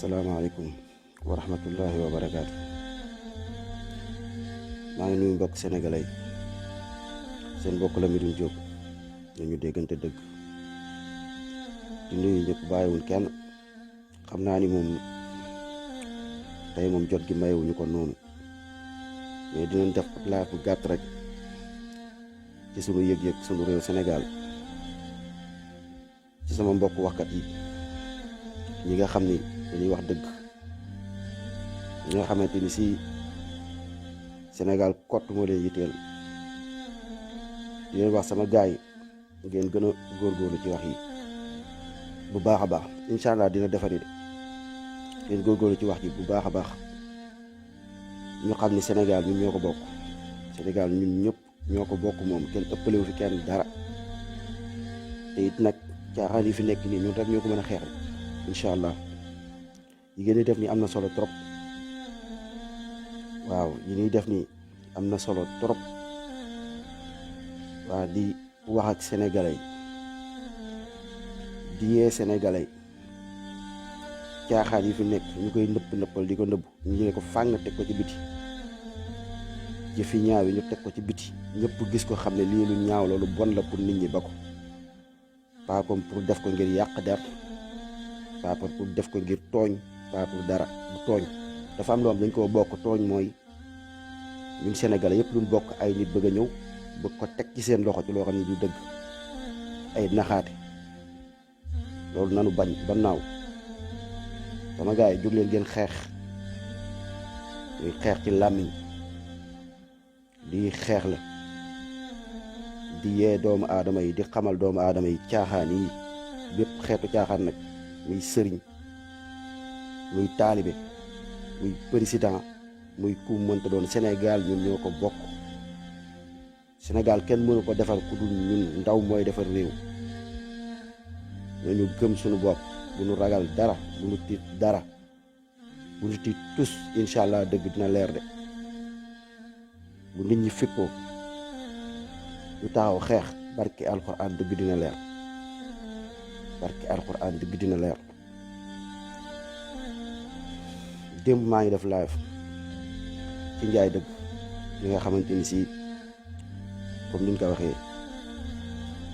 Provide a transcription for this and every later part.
asalaamaaleykum wa rahmatullahi wa barakaatu. maa ngi nuyu mbokk sénégalais seen mbokk la Medoune Diop ñu déggante dëgg di nuyu ñëpp bàyyiwul kenn. xam naa ni moom tey moom jot gi mayewuñu ko noonu, mais dinañ def ab laaj bu gàtt rek ci sunu yëg-yëg sunu réew Sénégal, ci sama mbokk waxkat yi ñi nga xam ni dañuy wax dëgg, ñi nga xamante ni si Sénégal kott moo leen yitteel. di leen wax sama gaay yi ngeen gën a góorgóorlu ci wax yi bu baax a baax. incha allah dina defari de, ngeen góorgóorlu ci wax ji bu baax a baax. ñu xam ni Sénégal ñun ñoo ko bokk. Sénégal ñun ñëpp ñoo ko bokk moom, kenn ëppalewu fi kenn dara. te it nag caaxaan yi fi nekk nii ñun rek ñoo ko mën a xeex incha allah. yi ngeen di def nii am na solo trop. waaw yi ñuy def nii am na solo trop. waa di wax ak sénégalais di yee sénégalais caaxaan yi fi nekk ñu koy nëppal di ko nëbb, ñu ne ko fàng teg ko ci biti. jëfi ñaaw yi ñu teg ko ci biti, ñëpp gis ko xam ne lii lu ñaaw la, lu bon la pour nit ñi ba ko. pas comme pour def ko ngir yàq der, pas pour def ko ngir tooñ, pas pour dara bu tooñ. dafa am loo xam dañ koo bokk. tooñ mooy ñun sénégalais yëpp luñ bokk ay nit bëgg a ñëw bëgg ko teg ci seen loxo ci loo xam ne du dëgg, ay naxaate. loolu nanu bañ ba naaw. sama gars yi jóg leen ngeen xeex. muy xeex ci làmmiñ, di xeex la di yee doomu aadama yi, di xamal doomu aadama yi caaxaan yi, bépp xeetu caaxaan nag, muy sëriñ, muy taalibe, muy président, muy ku mënta doon. Sénégal ñun ñoo ko bokk. Sénégal kenn mënu ko defar ku dul ñun. ndaw mooy defar réew. nañu gëm suñu bopp, bu ñu ragal dara, bu ñu tiit dara, bu ñu tiit tus. incha allah dëgg dina leer de. bu nit ñi fippoo ñu taxaw xeex, barki alxuraan dëgg dina leer. barki alxuraan dëgg dina leer. démb maa ngi def live ci njaay dëgg li nga xamante ni si comme niñ ko waxee,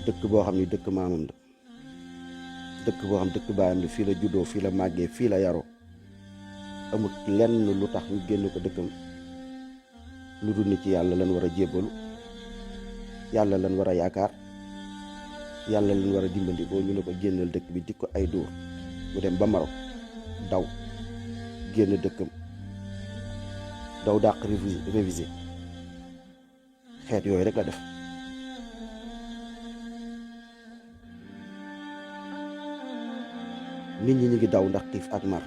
dëkk boo xam ni dëkk maamam la, dëkk boo xam dëkk baayam la, fii la juddoo, fii la màggee, fii la yaroo. amut lenn lu tax ñu génn ko dëkkam lu dul ni ci yàlla lan war a jébbalu, yàlla lan war a yaakaar, yàlla lan war a dimbali. boo ñu ne ko génnal dëkk bi di ko ay dóor, mu dem ba Maroc daw génn dëkkam, daw dàq révisé. xeet yooyu rek la def. nit ñi ñu ngi daw ndax xiif ak mar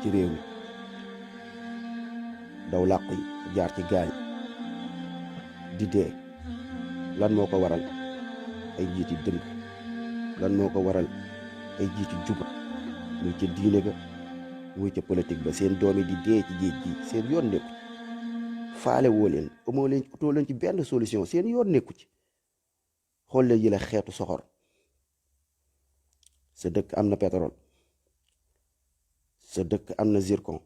ci réew mi, daw làqu yi jaar ci gaañ di dee. lan moo ko waral? ay jiiti dëng. lan moo ko waral? ay jiiti jubut, muy ca diine ga, muy ca politique ba. seen doom yi di dee ci géej gi, seen yoon nekku ci. faale woo leen, amoo leen, utoo leen ci benn solution, seen yoon nekku ci. xool leen yi la xeetu soxor. sa dëkk am na pétrole, sa dëkk am na zircon,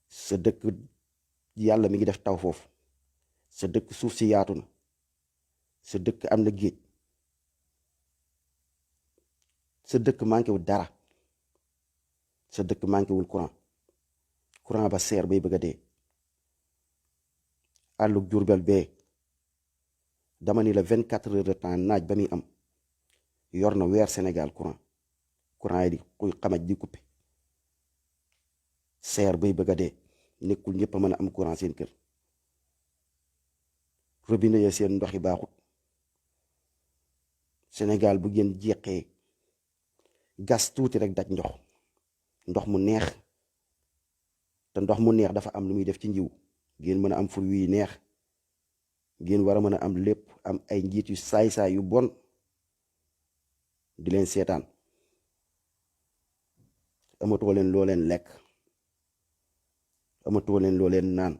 sa dëkk yàlla mi ngi def taw foofu, sa dëkk suuf si yaatu na, sa dëkk am na géej, sa dëkk manqué wul dara, sa dëkk manqué wul courant ba seer bay bëgg a dee. àllug Jurbel bee dama ni la 24 heures de temps naaj ba muy am yor na weer Sénégal courant yi di kuy xamaj di coupé, seer bay bëgg a dee. nekkul ñëpp a mën a am courant seen kër. robinet ya seen ndox yi baaxut. Sénégal bu ngeen jeexee gas tuuti rek daj ndox mu neex. te ndox mu neex dafa am lu muy def ci njiw. ngeen mën a am fruit yu neex, ngeen war a mën a am lépp. am ay njiit yu saay-saay yu bon di leen seetaan. amatoo leen loo leen lekk, amatoo leen loo leen naan.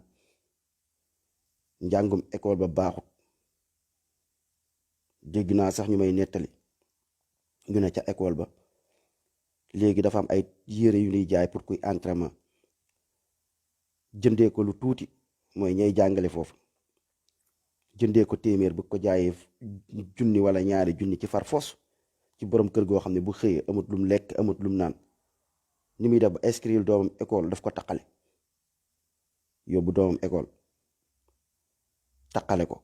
njàngum école ba baaxut. dégg naa sax ñu may nettali ñu ne ca école ba léegi dafa am ay yére yu ñuy jaay pour kuy entraînement jëndee ko lu tuuti mooy ñay jàngale foofu jëndee ko téeméer bu ko jaayee junni wala ñaari junni ci far fos ci borom kër goo xam ne bu xëyee amut lum lekk amut lum naan ni muy def ba inscrire doomam école daf ko taqale yóbbu doomam école taqale ko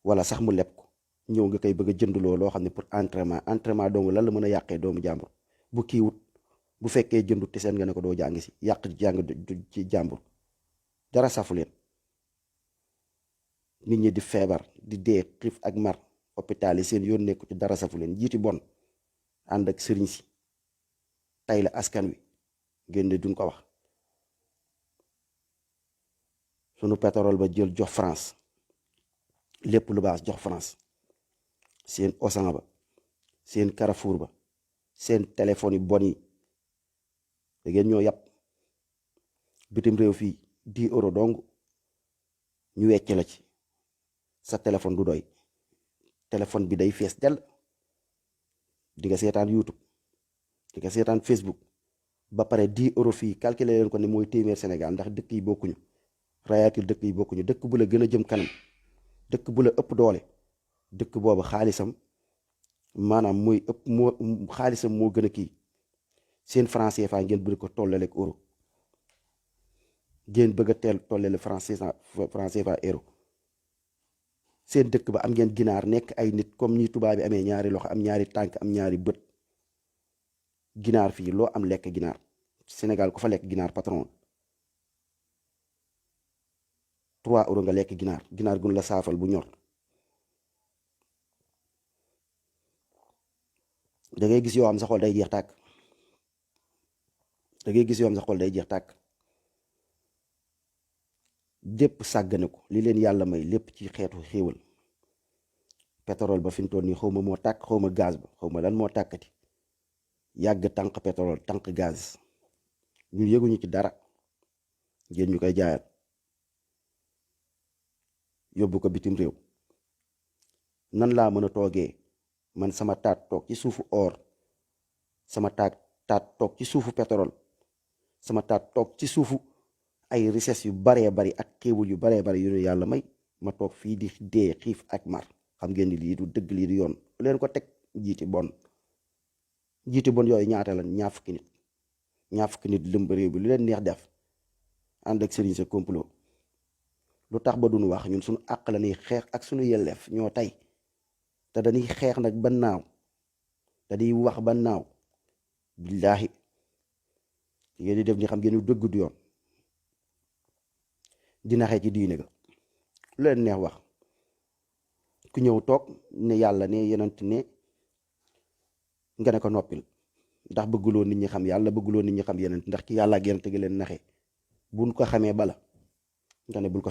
wala sax mu leb ko ñëw nga koy bëgg a jënduloo loo xam ne pour entraînement dong lan la mën a yàqee doomu jàmbur bu kiiwut bu fekkee jëndut te seen nga ne ko doo jàng si yàq jàng ci jàmbur dara safu leen nit ñi di feebar di dee xiif ak mar hôpital yi seen yoon nekku ci dara safu leen jiiti bon ànd ak sëriñ si tay la askan wi génne duñ ko wax sunu pétrole ba jël jox France lépp lu baax jox France seen Auchan ba seen Carrefour ba seen téléphone yi bon yi da ngeen ñoo yàpp bitim réew fii 10 euros dong ñu wecc la ci sa téléphone du doy téléphone bi day fees dell di nga seetaan YouTube di nga seetaan Facebook ba pare 10 euros fii calculer leen ko ne mooy téeméer Sénégal ndax dëkk yi bokkuñu rayaatil dëkk yi bokkuñu dëkk bu la gën a jëm kanam dëkk bu la ëpp doole dëkk boobu xaalisam maanaam mooy ëpp moo xaalisam moo gën a kii seen franc CFA ngeen bëgg ko tollale ak euro ngeen bëgg a teel tollale franc CFA euro seen dëkk ba am ngeen ginaar nekk ay nit comme ni tubaab bi amee ñaari loxo am ñaari tànk am ñaari bët ginaar fii loo am lekk ginaar Sénégal ku fa lekk ginaar patron 3 euros nga lekk ginaar gun la saafal bu ñor da ngay gis yoo am sa xol day jeex tàkk da ngay gis yoo am sa xol day jeex tàkk lépp sàggane ko li leen yàlla may lépp ci xeetu xéewal pétrole ba fi mu toll nii xaw ma moo tàkk xaw ma gaz ba xaw ma lan moo tàkkati yàgg tànk pétrole tànk gaz ñu yëguñu ci dara ngeen ñu koy jaayal yóbbu ko bitim réew nan laa mën a toogee man sama taat toog ci suufu or sama taat toog ci suufu pétrole sama taat toog ci suufu ay richesse yu baree bari ak xéewal yu baree bari yu ne yàlla may ma toog fii di dee xiif ak mar xam ngeen ni lii du dëgg lii du yoon lu leen ko teg jiiti bon yooyu ñaata lan ñaar fukki nit lëmb réew bi lu leen neex def ànd ak sëriñ sa complot lu tax ba duñu wax ñun suñu àq la ñuy xeex ak suñu yelleef ñoo tey te dañuy xeex nag ba naaw dañuy wax ba naaw billaahi yéen di def ni xam ngeen ñu dëgg du yoon dina xee ci diine ga lu leen neex wax ku ñëw toog ne yàlla ne yonent ne nga ne ko noppil ndax bëgguloo nit ñi xam yàlla bëgguloo nit ñi xam yonent ndax ci yàlla ak yonent gi leen naxee buñ ko xamee bala nga ne bul ko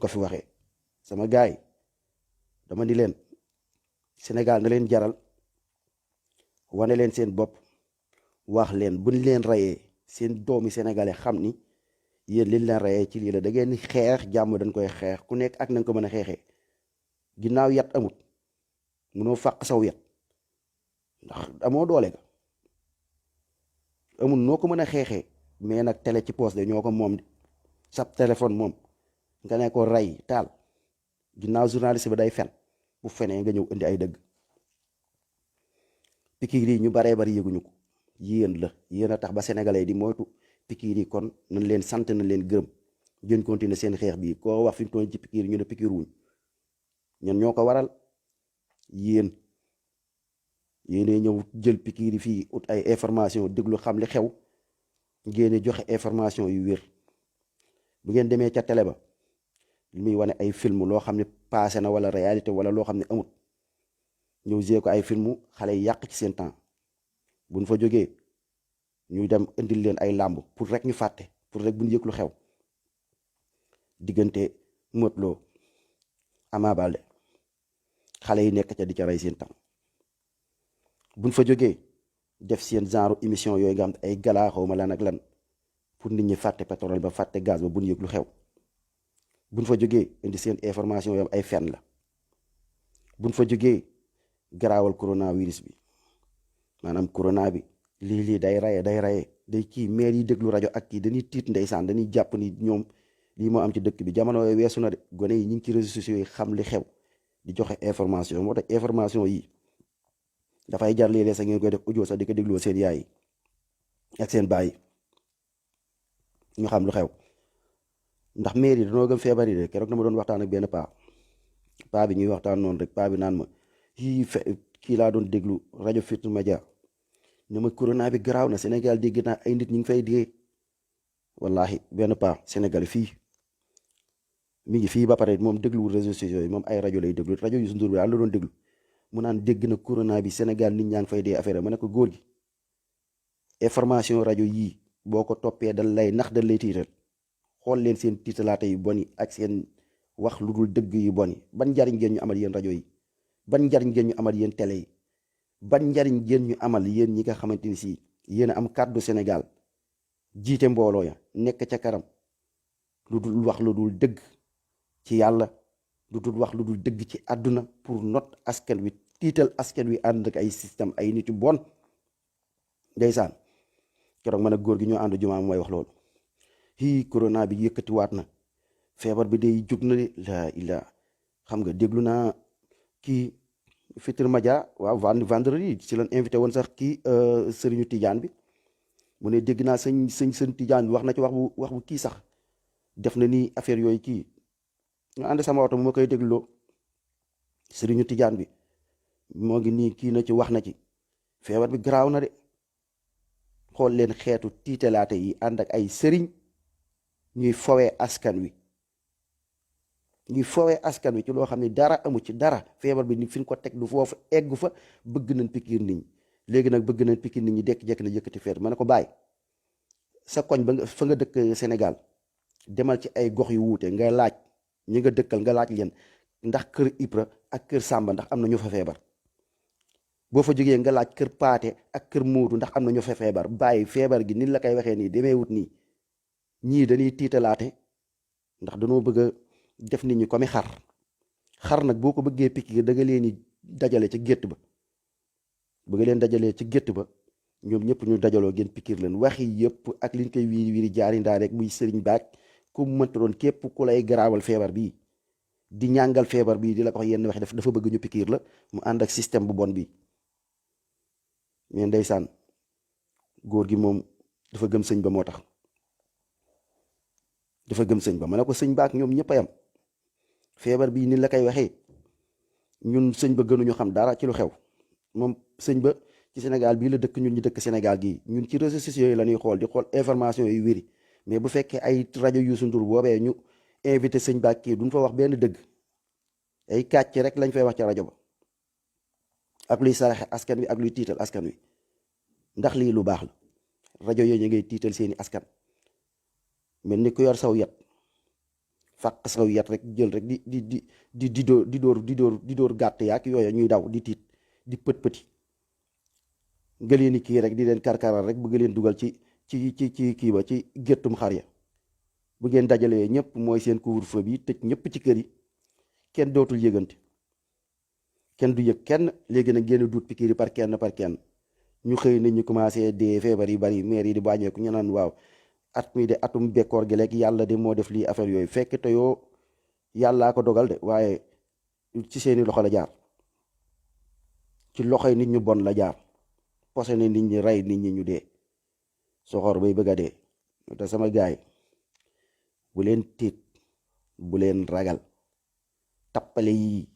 fi waxee sama gaay dama ni leen Sénégal na leen jaral wane leen seen bopp wax leen buñ leen rayee seen doomi sénégalais xam ni yéen liñ leen rayee ci lii la da ngeen xeex jàmm dañ koy xeex ku nekk ak nañ ko mën a xeexee ginnaaw yat amut munoo fàq saw yat ndax amoo doole ga amul noo ko mën a xeexee mais nag télé ci poos de ñoo ko moom sab téléphone moom nga ne ko rey taal ginnaaw journaliste bi day fen bu fenee nga ñëw indi ay dëgg pikiir yi ñu baree bari yëguñu ko yéen a tax ba sénégalais di moytu pikiir yi kon nañ leen sant nañ leen gërëm ngeen continuer seen xeex bi koo wax fi mu toll ci pikiir ñu ne pikiir wuñ ñun ñoo ko waral yéen ñëw jël pikiir yi fii ut ay information déglu xam li xew ngeen joxe information yu wér bu ngeen demee ca télé ba li muy wane ay film loo xam ne passé na wala réalité wala loo xam ne amut ñëw jee ko ay filmu xale yi yàq ci seen temps buñ fa jógee ñu dem indil leen ay làmb pour rek ñu fàtte pour rek buñ yëg lu xew diggante Modou Lo Ama Baldé xale yi nekk ca di ca rey seen temps buñ fa jógee def seen genre émission yooyu nga xam ay gala xaw ma lan ak lan pour nit ñi fàtte pétrole ba fàtte gaz ba buñ yëg lu xew buñ fa jógee indi seen information yoo ay fen la buñ fa jógee garaawal coronavirus bi maanaam corona bi lii day raye day kii maire yi déglu rajo ak kii dañuy tiit ndeysaan dañuy jàpp ni ñoom lii moo am ci dëkk bi jamono yooyu weesu na de gone yi ñu ngi ci réseaux sociaux yi xam li xew di joxe information moo tax information yi dafay jar léeg-léeg sax ngeen koy def audio sax di ko dégloo seen yaay yi ak seen baay yi ñu xam lu xew ndax maire yi dañoo gëm feebar yi de keroog dama doon waxtaan ak benn paa bi ñuy waxtaan noonu rek paa bi naan ma kii laa doon déglu rajo Futurs Médias ne ma corona bi garaaw na Sénégal dégg naa ay nit ñu ngi fay dee wallahi benn paa Sénégal fii mi ngi fii ba pare moom dégluwul réseaux sociaux yi moom ay rajo lay déglu rajo Youssou Ndour bi daal la doon déglu mu naan dégg na corona bi Sénégal nit ñaa ngi fay dee affaire ma ne ko góor gi information rajo yii boo ko toppee dal lay nax dal lay tiital xool leen seen tiitalaate yu bon yi ak seen wax lu dul dëgg yu bon yi ban njariñ ngeen ñu amal yéen rajo yi ban njariñ ngeen ñu amal yéen télé yi ban njariñ ngeen ñu amal yéen ñi nga xamante ni si yéen a am kàddu Sénégal jiite mbooloo ya nekk ca karam lu dul wax lu dul dëgg ci yàlla lu dul wax lu dul dëgg ci àdduna pour not askan wi tiital askan wi ànd ak ay système ay nit yu bon ndeysaan keroog man ak góor gi ñoo ànd jumaa mooy wax loolu corona bi yëkkatiwaat na feebar bi day jóg na de la illa xam nga déglu naa kii Futurs Médias waaw vendredi ci lañ invité woon sax kii sëriñu Tidiane bi mu ne dégg naa sëñ Tidiane bi wax na ci wax bu kii sax def na ni affaire yooyu kii nga ànd sama oto mu ma koy dégloo sëriñu Tidiane bi moo ngi nii kii na ci wax na ci feebar bi garaaw na de xool leen xeetu tiitalaate yi ànd ak ay sëriñ ñuy fowee askan wi ci loo xam ne dara amu ci dara feebar bi ni fi ñu ko teg du foofu eggu fa bëgg nañ pikiir nit ñi léegi nag bëgg nañ pikiir nit ñi dekk-jekk na yëkkati feer ma ne ko bàyyi sa koñ ba fa nga dëkk Sénégal demal ci ay gox yu wuute nga laaj ñi nga dëkkal nga laaj leen ndax kër Ibra ak kër Samba ndax am na ñu fa feebar boo fa jógee nga laaj kër Paate ak kër Moodu ndax am na ñu fa feebar bàyyi feebar gi ni la koy waxee nii demeewut nii ñii dañuy tiitalaate ndax dañoo bëgg a def nit ñi comme xar nag boo ko bëggee pikiir da nga leen di dajale ca gétt ba bëgg leen dajalee ci gétt ba ñoom ñëpp ñu dajaloo ngeen pikiir leen waxi yëpp ak liñ koy wiiri jaari ndaa rek muy sëriñ baag ku mu mënta doon képp ku lay garaawal feebar bii di ñàngal feebar bii di la ko wax yenn wax dafa bëgg ñu pikiir la mu ànd ak système bu bon bi mais ndeysaan góor gi moom dafa gëm sëñ ba moo tax dafa gëm sëñ ba ma ne ko sëñ baak ñoom ñëpp a yam feebar bii ni la koy waxee ñun sëñ ba gënuñu xam dara ci lu xew moom sëñ ba ci Sénégal bii la dëkk ñun ñu dëkk Sénégal gii ñun ci réseaux sociaux yi la ñuy xool di xool information yi wéri mais bu fekkee ay rajo Youssou Ndour boobee ñu invité sëñ baak kii duñ fa wax benn dëgg ay kàcc rek lañ fay wax ca rajo ba ak luy saraxe askan wi ak luy tiital askan wi ndax lii lu baax la rajo yooyu ñu ngay tiital seeni askan mel ni ku yor saw yat fàq saw yat rek jël rek di dóor gàtt yaak yooyu ñuy daw di tiit di pët-pëti nga leen kii rek di leen karkaral rek bëgg leen dugal ci kii ba ci géttum xar ya bu ngeen dajalee ñëpp mooy seen couvre-feu bi tëj ñëpp ci kër yi kenn dootul yëgante kenn du yëg kenn léegi nag génn duut pikiir yi par kenn ñu xëy nit ñu commencé dee feebar yi bari maire yi di bàññeeku ñu naan waaw at mi de atum bekkoor gi léegi yàlla de moo def lii affaire yooyu fekk te yoo yàllaa ko dogal de waaye ci seeni loxo la jaar ci loxoy nit ñu bon la jaar posé ne nit ñi rey nit ñi ñu dee soxor bay bëgg a dee te sama gaay bu leen tiit bu leen ragal tappale yi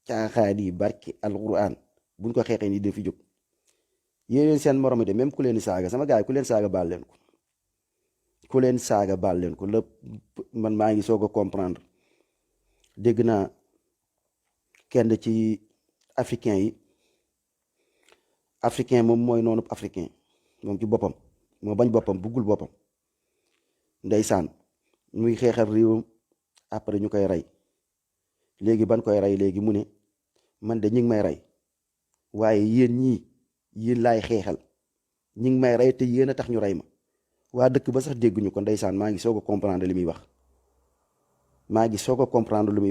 caaxaan yi barki alquran buñ ko xeexee ni def fi jóg yéen seen morom de même ku leen saaga sama gaay ku leen saaga baal leen ko ku leen saaga baal leen ko lépp man maa ngi soog a comprendre dégg naa kenn ci africain moom mooy noonu africain moom ci boppam moo bañ boppam buggul boppam ndeysaan muy xeexal réewam après ñu koy rey léegi ban koy rey léegi mu ne man de ñi ngi may rey waaye yéen laay xeexal ñi ngi may rey te yéen a tax ñu rey ma waa dëkk ba sax dégguñu ko ndeysaan maa ngi soog a comprendre li muy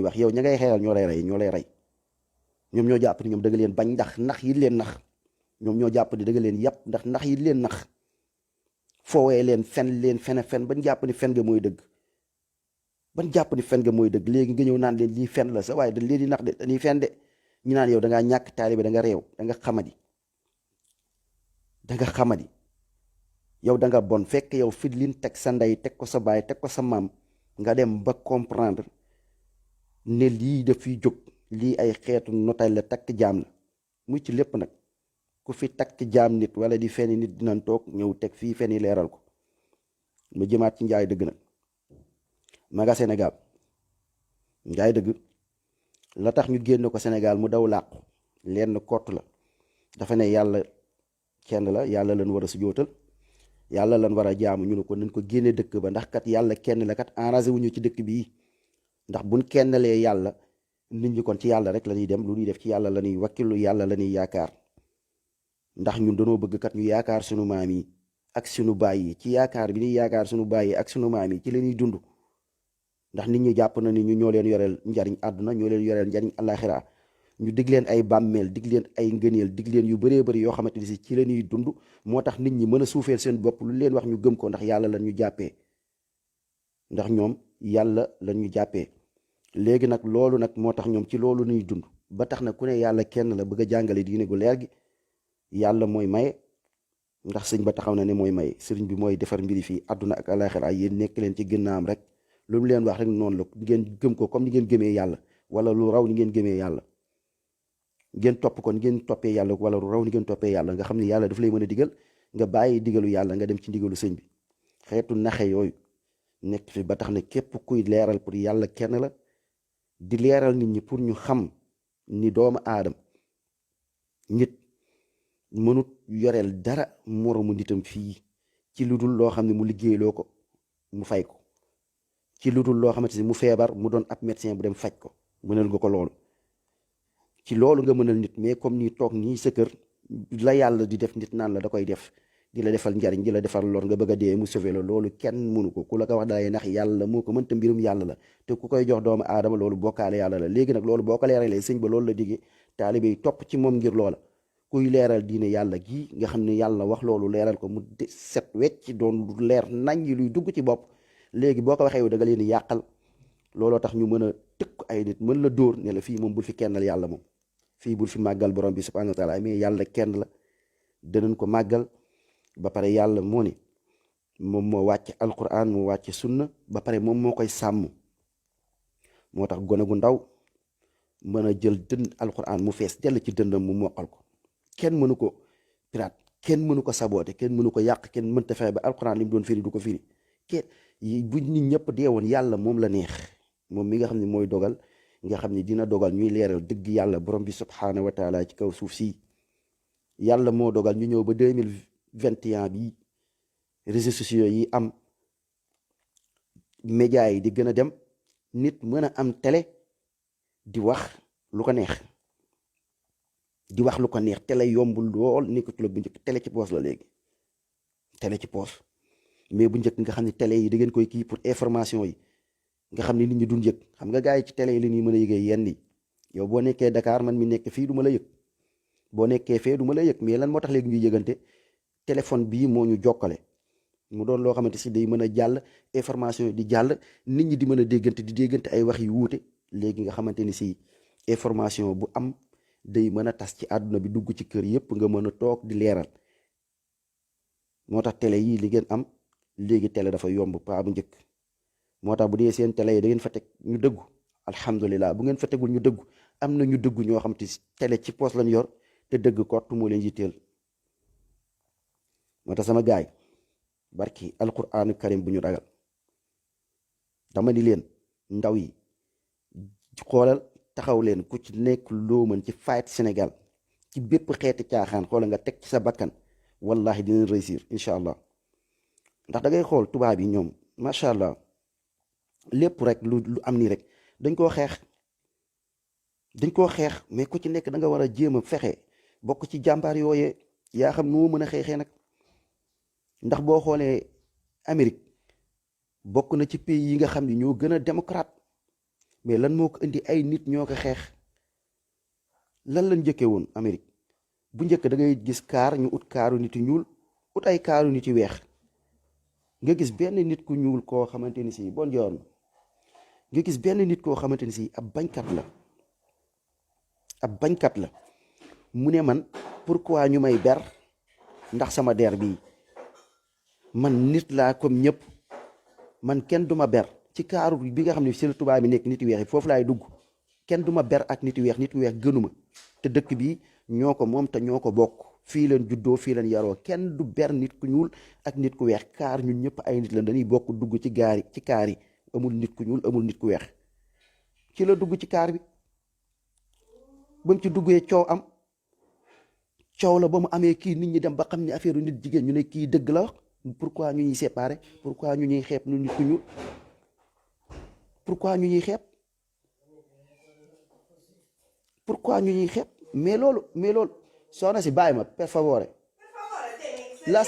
wax yow ña ngay xeexal ñoo lay rey ñoom ñoo jàpp ni ñoom da nga leen bañ ndax nax yi leen nax. ñoom ñoo jàpp ni da nga leen yàpp ndax nax yi leen nax foowee leen fen bañ jàpp ni fen nga mooy dëgg. ban jàpp ni fen nga mooy dëgg léegi nga ñëw naan leen lii fen la sa waaye dañ leen di nax de dañuy fen de. ñu naan yow da ngaa ñàkk taalibe da nga réew da nga xamadi yow da nga bon fekk yow fi lin teg sa ndey teg ko sa baay teg ko sa maam nga dem ba comprendre ne lii dafiy jóg lii ay xeetu notay la takk jaam la muy ci lépp nag ku fi takk jaam nit wala di feni nit dinañ toog ñëw teg fii feni leeral ko ma jëmaat ci njaay dëgg nag maga Sénégal njaay dëgg la tax ñu génn ko Sénégal mu daw làqu lenn kott la dafa ne yàlla kenn la yàlla lañ war a sujootal yàlla lan war a jaamu ñu ne ko nañ ko génne dëkk ba ndax kat yàlla kenn la kat enragé wuñu ci dëkk bii ndax buñ kennalee yàlla nit ñi kon ci yàlla rek la ñuy dem lu ñuy def ci yàlla la ñuy wakkilu yàlla la ñuy yaakaar ndax ñun dañoo bëgg kat ñu yaakaar sunu maam yi ak sunu baay yi ci yaakaar bi ñuy yaakaar sunu baay yi ak sunu maam yi ci la ñuy dund ndax nit ñi jàpp na ni ñu ñoo leen yoreel njariñ àdduna ñoo leen yoreel njariñ àllaaxira ñu dig leen ay bàmmeel dig leen ay ngëneel dig leen yu bëree bëri yoo xamante ni si ci la ñuy dund moo tax nit ñi mën a suufeel seen bopp lu leen wax ñu gëm ko ndax yàlla lan ñu jàppee ndax ñoom yàlla lan ñu jàppee léegi nag loolu nag moo tax ñoom ci loolu ñuy dund ba tax na ku ne yàlla kenn la bëgg a jàngale diine gu leer gi yàlla mooy maye ndax sëñ ba taxaw na ne mooy maye sëriñ bi mooy defar mbiri fii àdduna ak àllaaxira yéen nekk leen ci ginnaam rek lu mu leen wax rek noonu la ngeen gëm ko comme ni ngeen gëmee yàlla wala lu raw ni ngeen gëmee yàlla ngeen topp ko ni ngeen toppee yàlla wala lu raw ni ngeen toppee yàlla nga xam ne yàlla daf lay mën a digal nga bàyyi digalu yàlla nga dem ci ndigalu sëñ bi xeetu naxe yooyu nekk fi ba tax ne képp kuy leeral pour yàlla kenn la di leeral nit ñi pour ñu xam ni doomu aadam nit mënut yoreel dara moromu nitam fii ci lu dul loo xam ne mu liggéeyloo ko mu fay ko ci lu dul loo xamante ni mu feebar mu doon ab médecin bu dem faj ko mënal nga ko loolu ci loolu nga mënal nit mais comme ni toog nii sa kër la yàlla di def nit naan la da koy def di la defal njariñ di la defal lor nga bëgg a dee mu sauvé la loolu kenn mënu ko ku la ko wax dalay nax yàlla moo ko mënta mbirum yàlla la te ku koy jox doomu aadama loolu bokkaale yàlla la léegi nag loolu boo ko leeralee sëñ ba loolu la diggee taalibe yi topp ci moom ngir loola kuy leeral diine yàlla gii nga xam ne yàlla wax loolu leeral ko mu set wecc doon lu leer nañ yi luy dugg ci bopp léegi boo ko waxee yow da nga leen di yàqal looloo tax ñu mën a tëkk ay nit mën la dóor ne la fii moom bul fi kennal yàlla moom fii bul fi màggal borom bi subhanahu wa taala mais yàlla kenn la danañ ko màggal ba pare yàlla moo ni moom moo wàcce alquran moo wàcce sunna ba pare moom moo koy sàmm moo tax gone gu ndaw mën a jël dënd alquran mu fees dell ci dëndam mu moqal ko kenn mënu ko pirate kenn mënu ko saboote kenn mënu ko yàq kenn mënta fexe ba alquran li mu doon firi du ko firi kenn bu nit ñëpp deewoon yàlla moom la neex moom mi nga xam ne mooy dogal nga xam ne dina dogal ñuy leeral dëgg yàlla borom bi subhaanahu wa taala ci kaw suuf si yàlla moo dogal ñu ñëw ba 2021 bi réseaux sociaux yi am médias yi di gën a dem nit mën a am télé di wax lu ko neex télé yombul lool nekkatul bu njëkk télé ci poos la léegi télé ci poos mais bu njëkk nga xam ne télé yi da ngeen koy kii pour information yi nga xam ne nit ñi duñ yëg xam nga gars yi ci télé yi la ñuy mën a yëgee yenn yi yow boo nekkee Dakar man mi nekk fii du ma la yëg boo nekkee fee du ma la yëg mais lan moo tax léegi ñuy yëgante téléphone bii moo ñu jokkale mu doon loo xamante si day mën a jàll information yi di jàll nit ñi di mën a déggante ay wax yu wuute léegi nga xamante ni si information bu am day mën a tas ci àdduna bi dugg ci kër yëpp nga mën a toog di leeral moo tax télé yii li ngeen am léegi télé dafa yomb paa bu njëkk moo tax bu dee seen télé yi da ngeen fa teg ñu dëggu alhamdulilah bu ngeen fa tegul ñu dëggu am na ñu dëggu ñoo xam te télé ci poos lañ yor te dëgg kott moo leen yitteel moo tax sama gaay barki alquranu karim bu ñu ragal dama ni leen ndaw yi xoolal taxaw leen ku ci nekk loo mën ci fayet Sénégal ci bépp xeeti caaxaan xoolal nga teg ci sa bakkan wallahi dinañ réussir incha allah ndax da ngay xool tubaab yi ñoom macha allah lépp rek lu am nii rek dañ koo xeex mais ku ci nekk da nga war a jéem a fexe bokk ci jàmbaar yooyee yaa xam noo mën a xeexee nag ndax boo xoolee Amérique bokk na ci pays yi nga xam ne ñoo gën a démocrate mais lan moo ko indi ay nit ñoo ko xeex lan lañ njëkkee woon Amérique bu njëkk da ngay gis kaar ñu ut kaaru nit yu ñuul ut ay kaaru nit yu weex nga gis benn nit ku ñuul koo xamante ni si bon joon nga gis benn nit koo xamante ni si ab bañkat la mu ne man pourquoi ñu may ber ndax sama der bii man nit laa comme ñëpp man kenn du ma ber ci kaaru bi nga xam ne si la tubaab bi nekk nit yu weex yi foofu laay dugg kenn du ma ber ak nit yu weex gënuma te dëkk bi ñoo ko moom te ñoo ko bokk fii leen juddoo fii leen yaroo kenn du ber nit ku ñuul ak nit ku weex kaar ñun ñëpp ay nit la dañuy bokk dugg ci kaar yi amul nit ku ñuul amul nit ku weex ci la dugg ci kaar bi ba mu ci duggee coow la ba mu amee kii nit ñi dem ba xam ne affaire nit jigéen ñu ne kii dëgg la wax pourquoi ñu ñuy séparé pourquoi ñu ñuy xeeb nu nit ku ñuul pourquoi ñu ñuy xeeb mais loolu soxna si bàyyi ma per favore la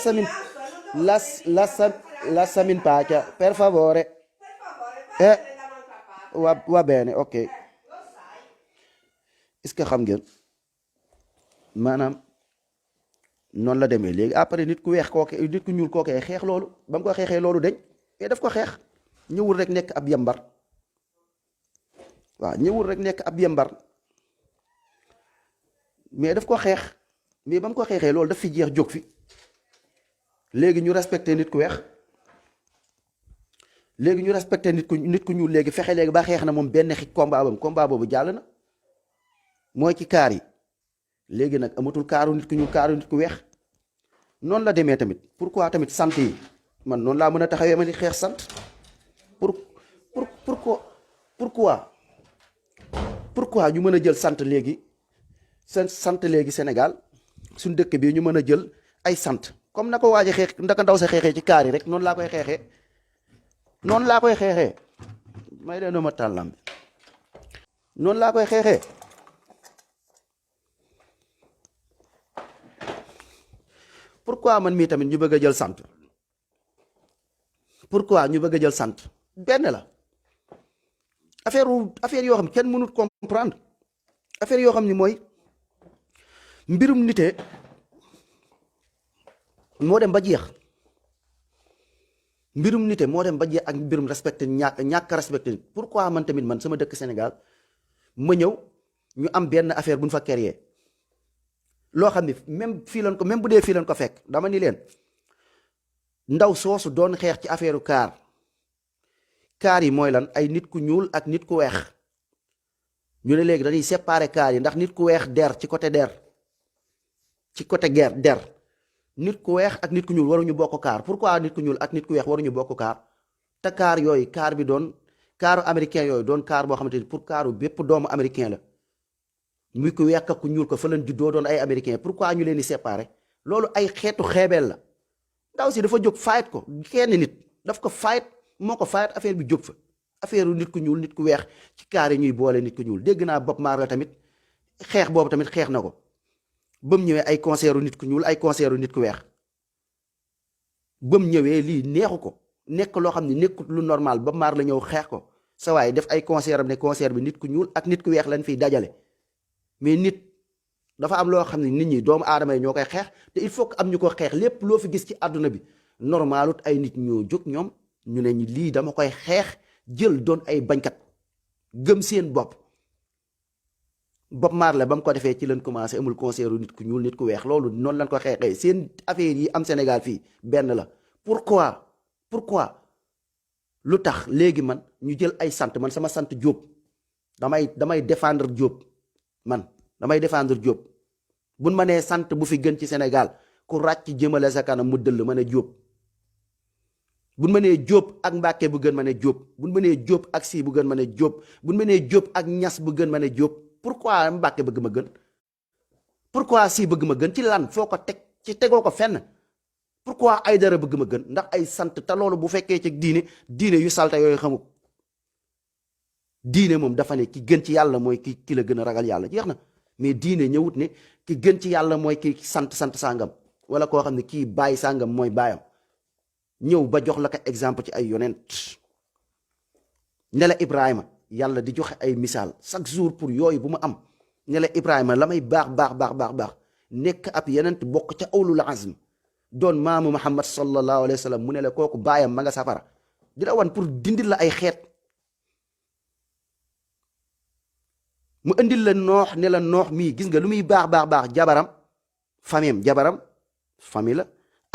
samin pacha per favore eh va bene ok est-ce que xam ngeen maanaam noonu la demee léegi après nit ku weex kooke nit ku ñuul kookee xeex loolu ba mu ko xeexee loolu dañ mais daf ko xeex ñëwul rek nekk ab yambar waaw ñëwul rek nekk ab yambar mais daf ko xeex mais ba mu ko xeexee loolu daf fi jeex jóg fi léegi ñu respecté nit ku weex léegi ñu respecté nit ku ñuul léegi fexe léegi ba xeex na moom benn combat boobu jàll na mooy ci kaar yi léegi nag amatul kaaru nit ku ñuul kaaru nit ku weex noonu la demee tamit pourquoi tamit sant yi man noonu laa mën a taxawee ma ni xeex sant pourquoi ñu mën a jël sant léegi sant léegi Sénégal suñ dëkk bi ñu mën a jël ay sant comme na ko waaj a xeex ndaka ndaw sa xeexee ci kaar yi rek noonu laa koy xeexee may leen ma tàllam bi noonu laa koy xeexee pourquoi man mii tamit ñu bëgg a jël sant pourquoi ñu bëgg a jël sant benn la affaire yoo xam kenn mënut comprendre affaire yoo xam ni mooy mbirum nite moo dem ba jeex mbirum nite moo dem ba jeex ak mbirum respecté ñàkk respecté nit pourquoi man tamit man sama dëkk Sénégal ma ñëw ñu am benn affaire bu ñu fa créé loo xam ni même bu dee fii lañ ko fekk dama ni leen ndaw soosu doon xeex ci affaire kaar yi mooy lan ay nit ku ñuul ak nit ku weex ñu ne léegi dañuy séparer kaar yi ndax nit ku weex der ci côté der nit ku weex ak nit ku ñuul waruñu bokk kaar pourquoi nit ku ñuul ak nit ku weex waruñu bokk kaar te kaar yooyu kaar bi doon kaaru américain yooyu doon kaar boo xamante ni pour kaaru bépp doomu américain la muy ku weex ak ku ñuul ko fa leen juddoo doon ay américain pourquoi ñu leen di séparer loolu ay xeetu xeebeel la ndaw si dafa jóg fayit ko kenn nit daf ko fayit moo ko fayit affaire bi jóg fa affaire nit ku ñuul nit ku weex ci kaar yi ñuy boole nit ku ñuul dégg naa Bob Marley tamit xeex boobu tamit xeex na ko ba mu ñëwee ay concert nit ku ñuul ay concert nit ku weex ba mu ñëwee lii neexu ko nekk loo xam ne nekkut lu normal Bob Marley la ñëw xeex ko sa waay def ay concert am ne concert bi nit ku ñuul ak nit ku weex lañ fiy dajale mais nit dafa am loo xam ne nit ñi doomu aadama yi ñoo koy xeex te il faut que am ñu ko xeex lépp loo fi gis ci àdduna bi normalut ay nit ñoo jóg ñoom ñu ne lii dama koy xeex jël doon ay bañkat gëm seen bopp Bob Marley ba mu ko defee ci leen commencé amul concert nit ku ñuul nit ku weex loolu noonu lañ ko xeexee seen affaire yi am Sénégal fii benn la pourquoi lu tax léegi man ñu jël ay sant man sama sant Diop damay défendre Diop man damay défendre Diop buñ ma nee sant bu fi gën ci Sénégal ku ràcc jëmale sa kanam mu dëll ma ne Diop buñ ma nee Diop ak Mbàkke bu gën ma ne Diop buñ ma nee Diop ak Si bu gën ma ne Diop buñ ma nee Diop ak Ñas bu gën ma ne Diop pourquoi Mbàkke bëgg ma gën pourquoi Si bëgg ma gën ci lan foo ko teg ci tegoo ko fenn pourquoi Aydara bëgg ma gën ndax ay sant te loolu bu fekkee ci diine yu salte yooyu xamuk diine moom dafa ne ki gën ci yàlla mooy ki la gën a ragal yàlla jeex na mais diine ñëwut ne ki gën ci yàlla mooy ki sant sàngam wala koo xam ne kii bàyyi sàngam mooy baayam ñëw ba jox la ko exemple ci ay yonent ne la Ibrahima yàlla di joxe ay misaal chaque jour pour yooyu bu mu am ne la Ibrahima la may baax baax baax baax baax nekk ab yenent bokk ca awlul azm doon maamu Muhammad sallallahu alayhi wa sallam mu ne la kooku baayam ma nga safara di la wan pour dindil la ay xeet. mu indil la noox ne la noox mii gis nga lu muy baax baax baax jabaram famille la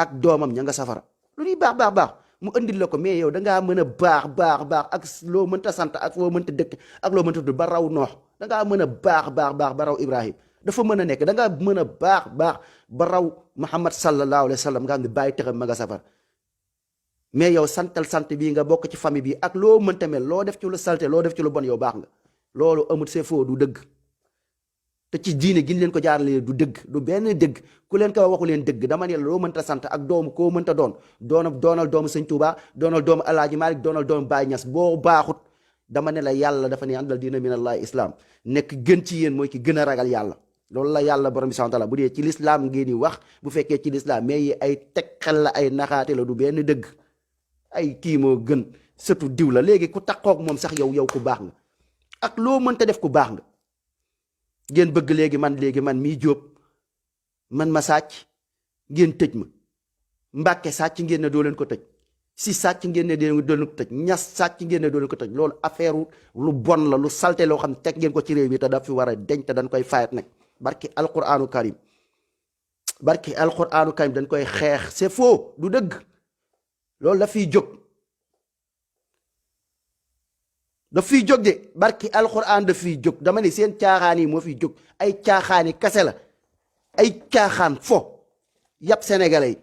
ak doomam ña nga safara lu ñuy baax baax baax mu indil la ko mais yow dangaa mën a baax baax baax ak loo mënta sant ak loo mënta dëkk ak loo mënta tudd ba raw noox dangaa mën a baax baax baax ba raw Ibrahim dafa mën a nekk dangaa mën a baax baax ba raw Muhammad sallallahu alayhi wa sallam nga xam ne bàyyi tëxam ma nga safara mais yow santal sant bii nga bokk ci famille bi ak loo mënta mel loo def ci lu salte loo def ci lu bon yow baax nga loolu amut c'est faux du dëgg te ci diine gi leen ko jaarale du dëgg du benn dëgg ku leen ko waxu leen dëgg dama ne la loo mënta sant ak doomu koo mënta doonal doomu sëñ Touba doonal doomu Alaaji Malik doonal doomu Baay Ñas boo baaxut dama ne la yàlla dafa ne àndal diina minallahi islam nekk gën ci yéen mooy ki gën a ragal yàlla loolu la yàlla borom bi subhaanahu wa taala bu dee ci lislaam ngeen di wax bu fekkee ci lislaam mais yi ay teg xel la ay naxaate la du benn dëgg ay kii moo gën surtout diw la léegi ku takkook moom sax yow ku baax nga ak loo mënta def ku baax nga ngeen bëgg léegi man mii Jóob man ma sàcc ngeen tëj ma Mbàkke sàcc ngeen ne doo leen ko tëj si sàcc ngeen ne doo leen ko tëj Ñas sàcc ngeen ne doo leen ko tëj loolu affaire lu bon la lu salte loo xam ne teg ngeen ko ci réew mi te daf fi war a deñ te dañ koy fayat nag barki alquranu karim dañ koy xeex c'est faux du dëgg loolu daf fiy jóg de barki alxuraan daf fiy jóg dama ne seen caaxaan yi moo fiy jóg ay caaxaani kase la ay caaxaan fo yàpp sénégalais yi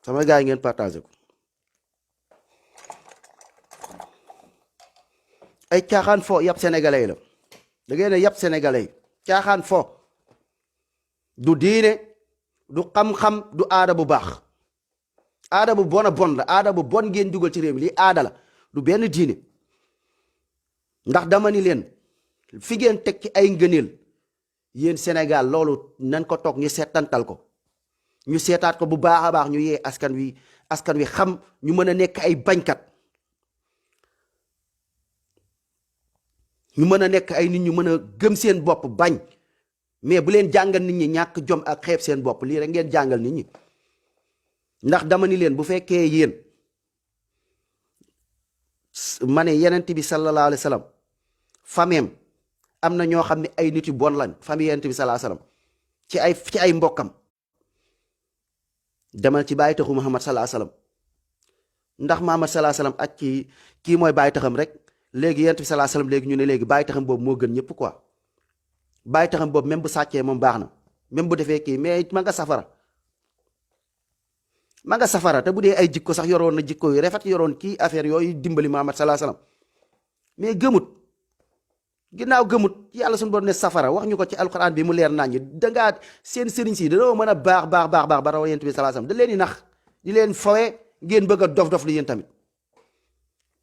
sama gars yi ngeen partagé ko ay caaxaan fo yàpp sénégalais la da ngeen ne yàpp sénégalais caaxaan fo du diine du xam-xam du aada bu baax aada bu bon a bon la aada bu bon ngeen dugal ci réew mi lii aada la du benn diine ndax dama ni leen fi ngeen teg ci ay ngëneel yéen Sénégal loolu nan ko toog ñu seetantal ko ñu seetaat ko bu baax a baax ñu yee askan wi xam ñu mën a nekk ay bañkat ñu mën a nekk ay nit ñu mën a gëm seen bopp bañ mais bu leen jàngal nit ñi ñàkk jom ak xeeb seen bopp lii rek ngeen jàngal nit ñi ndax dama ni leen bu fekkee yéen ma ne yenent bi sallallahu alayhi wa sallam fameem am na ñoo xam ne ay nit yu bon lañ famille yenent bi sallallahu alayhi wa sallam ci ay mbokkam demal ci bàyyi taxu Muhammad sallallahu alayhi wa sallam ndax Muhammad sallallahu alayhi wa sallam ak kii mooy bàyyi taxam rek léegi yenent bi sallallahu alayhi wa sallam léegi ñu ne léegi bàyyi taxam boobu moo gën ñëpp quoi bàyyi taxam boobu même bu sàccee moom baax na même bu defee kii mais ma nga safara te bu dee ay jikko sax yoroon na jikko yu rafet yoroon kii affaire yooyu dimbali Muhammad sallallahu alayhi wa sallam mais ginnaaw gëmut yàlla suñu borom ne safara wax ñu ko ci alquran bi mu leer naññ dangaa seen sëriñ si dañoo mën a baax ba raw yent bi sallallahu alayhi wasallam da leen di nax di leen fawe ngeen bëgg a dof li yéen tamit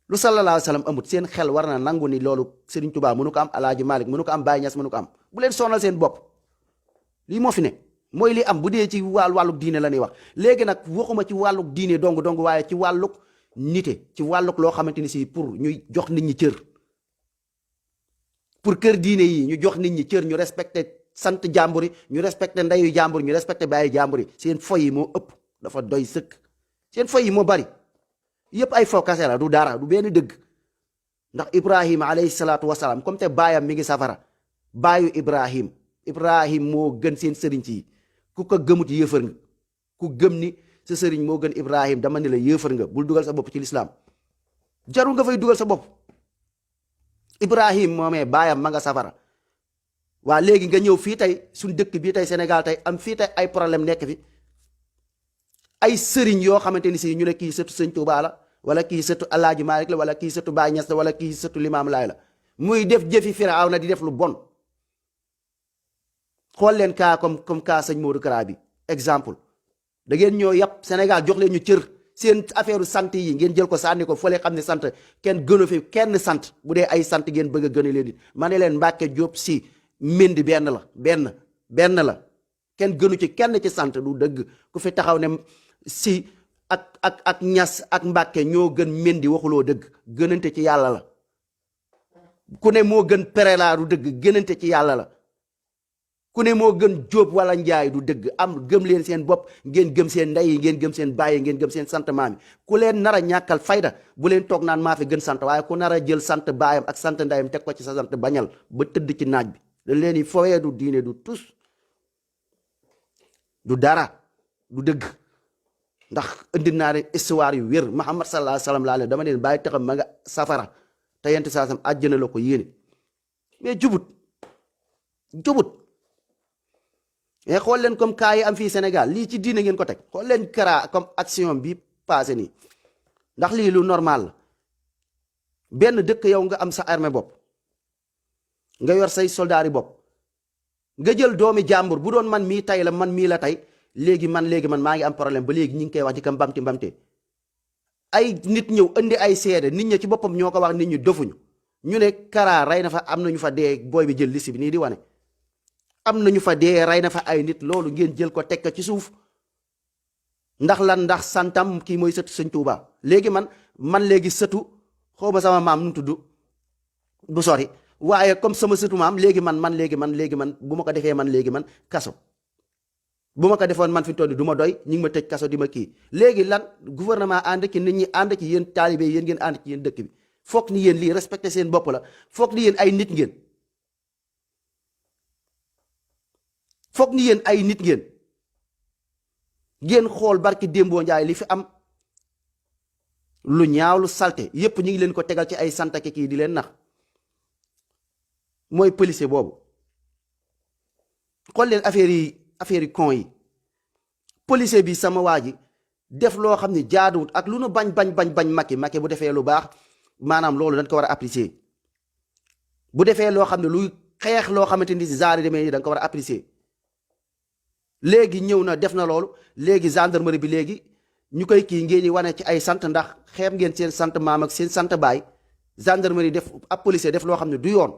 lu sallallahu alayhi wasallam amut seen xel war na nangu ni loolu Sëriñ Tuubaa mënu ko am Alaaji Malik mënu ko am Baay Ñas mënu ko am bu leen sonal seen bopp lii moo fi ne mooy li am bu dee ci wàlluk diine la ñuy wax léegi nag waxuma ci wàlluk diine dong waaye ci wàlluk nite ci wàlluk loo xamante ni si pour ñuy jox nit ñi cër pour kër diine yi ñu jox nit ñi cër ñu respecté sant jàmbur yi ñu respecté ndeyu jàmbur ñu respecté bàyyi jàmbur yi seen foy yi moo ëpp dafa doy sëkk seen foy yi moo bari yëpp ay fo kase la du dara du benn dëgg ndax Ibrahima alayhi salaatu wasalaam comme te baayam mi ngi safara baayu Ibrahim moo gën seen sëriñ ci ku ko gëmut yéefar nga ku gëm ni sa sëriñ moo gën Ibrahim dama ne la yéefar nga bul dugal sa bopp ci lislaam jarul nga fay dugal sa bopp Ibrahim moomee baayam ma nga safara waa léegi nga ñëw fii tey suñ dëkk bii tey Sénégal tey am fii tey ay problème nekk fi ay sëriñ yoo xamante ni si ñu ne kii sëtu sëñ Tuubaa la wala kii sëtu Alaaji Maalik la wala kii sëtu Baay Ñas la wala kii sëtu Limaam Laay la muy def jëfi Firawna di def lu bon. xool leen kaa comme kaa sëñ Modou Kara bi exemple da ngeen ñoo yàpp Sénégal jox leen ñu cër seen affaire sant yi ngeen jël ko sànni ko fële xam ne sant kenn gënu fi kenn sant bu dee ay sant ngeen bëgg a gën a leen it ma ne leen Mbàkke Jóob si Mindi benn la benn la kenn gënu ci kenn ci sant du dëgg ku fi taxaw ne si ak Ñas ak Mbàkke ñoo gën Mindi waxuloo dëgg gënante ci yàlla la ku ne moo gën Perela du dëgg gënante ci yàlla la ku ne moo gën Jóob wala Njaay du dëgg am gëm leen seen bopp ngeen gëm seen ndey yi ngeen gëm seen baay yi ngeen gëm seen sant maam yi ku leen nar a ñàkkal fayda bu leen toog naan maa fi gën sant waaye ku nar a jël sant baayam ak sant ndeyam teg ko ci sa sant bañal ba tëdd ci naaj bi dañ leen di fowee du diine du tus du dara du dëgg ndax indi naa leen histoire yu wér Muhammad sallallahu alayhi wa sallam laa leen dama leen bàyyi taxam ma nga safara te yent saa sam àjjana la ko yéene mais jubut mais xool leen comme cas yi am fii Sénégal lii ci diine ngeen ko teg xool leen Kara comme action bi passé nii ndax lii lu normal la benn dëkk yow nga am sa armée bopp nga yor say soldaari bopp nga jël doomi jàmbur bu doon man mii tay la man mii la tey léegi man maa ngi am problème ba léegi ñi ngi koy wax ci kam mbamte ay nit ñëw indi ay seede nit ñi ci boppam ñoo ko wax nit ñi dofuñu ñu ne Kara rey na fa am nañu fa dee booy bi jël liste bi nii di wane am nañu fa dee rey na fa ay nit loolu ngeen jël ko teg ko ci suuf ndax lan ndax santam kii mooy sëtu sëñ Tuuba léegi man léegi sëtu xaw ma sama maam nu mu tudd bu sori waaye comme sama sëtu maam léegi man bu ma ko defee man léegi man kaso bu ma ko defoon man fi toll du ma doy ñu ngi ma tëj kaso di ma kii léegi lan gouvernement ànd ci nit ñi ànd ci yéen taalibe yéen ngeen ànd ci yéen dëkk bi foog ni yéen lii respecté seen bopp la foog ni yéen ay nit ngeen. foog ni yéen ay nit ngeen xool barki Dembo Njaay li fi am lu ñaaw lu salte yépp ñu ngi leen ko tegal ci ay santake kii di leen nax mooy policier boobu xool leen affaire yi con yi policier bi sama waa ji def loo xam ne jaaduwut ak lu nu bañ Macky bu defee lu baax maanaam loolu dañ ko war a apprécier bu defee loo xam ne luy xeex loo xamante ni si genre demee nii da nga ko war a apprécier léegi ñëw na def na loolu léegi gendarmerie bi léegi ñu koy kii ngeen di wane ci ay sant ndax xeeb ngeen seen sant maam ak seen sant baay gendarmerie def ab policier def loo xam ne du yoon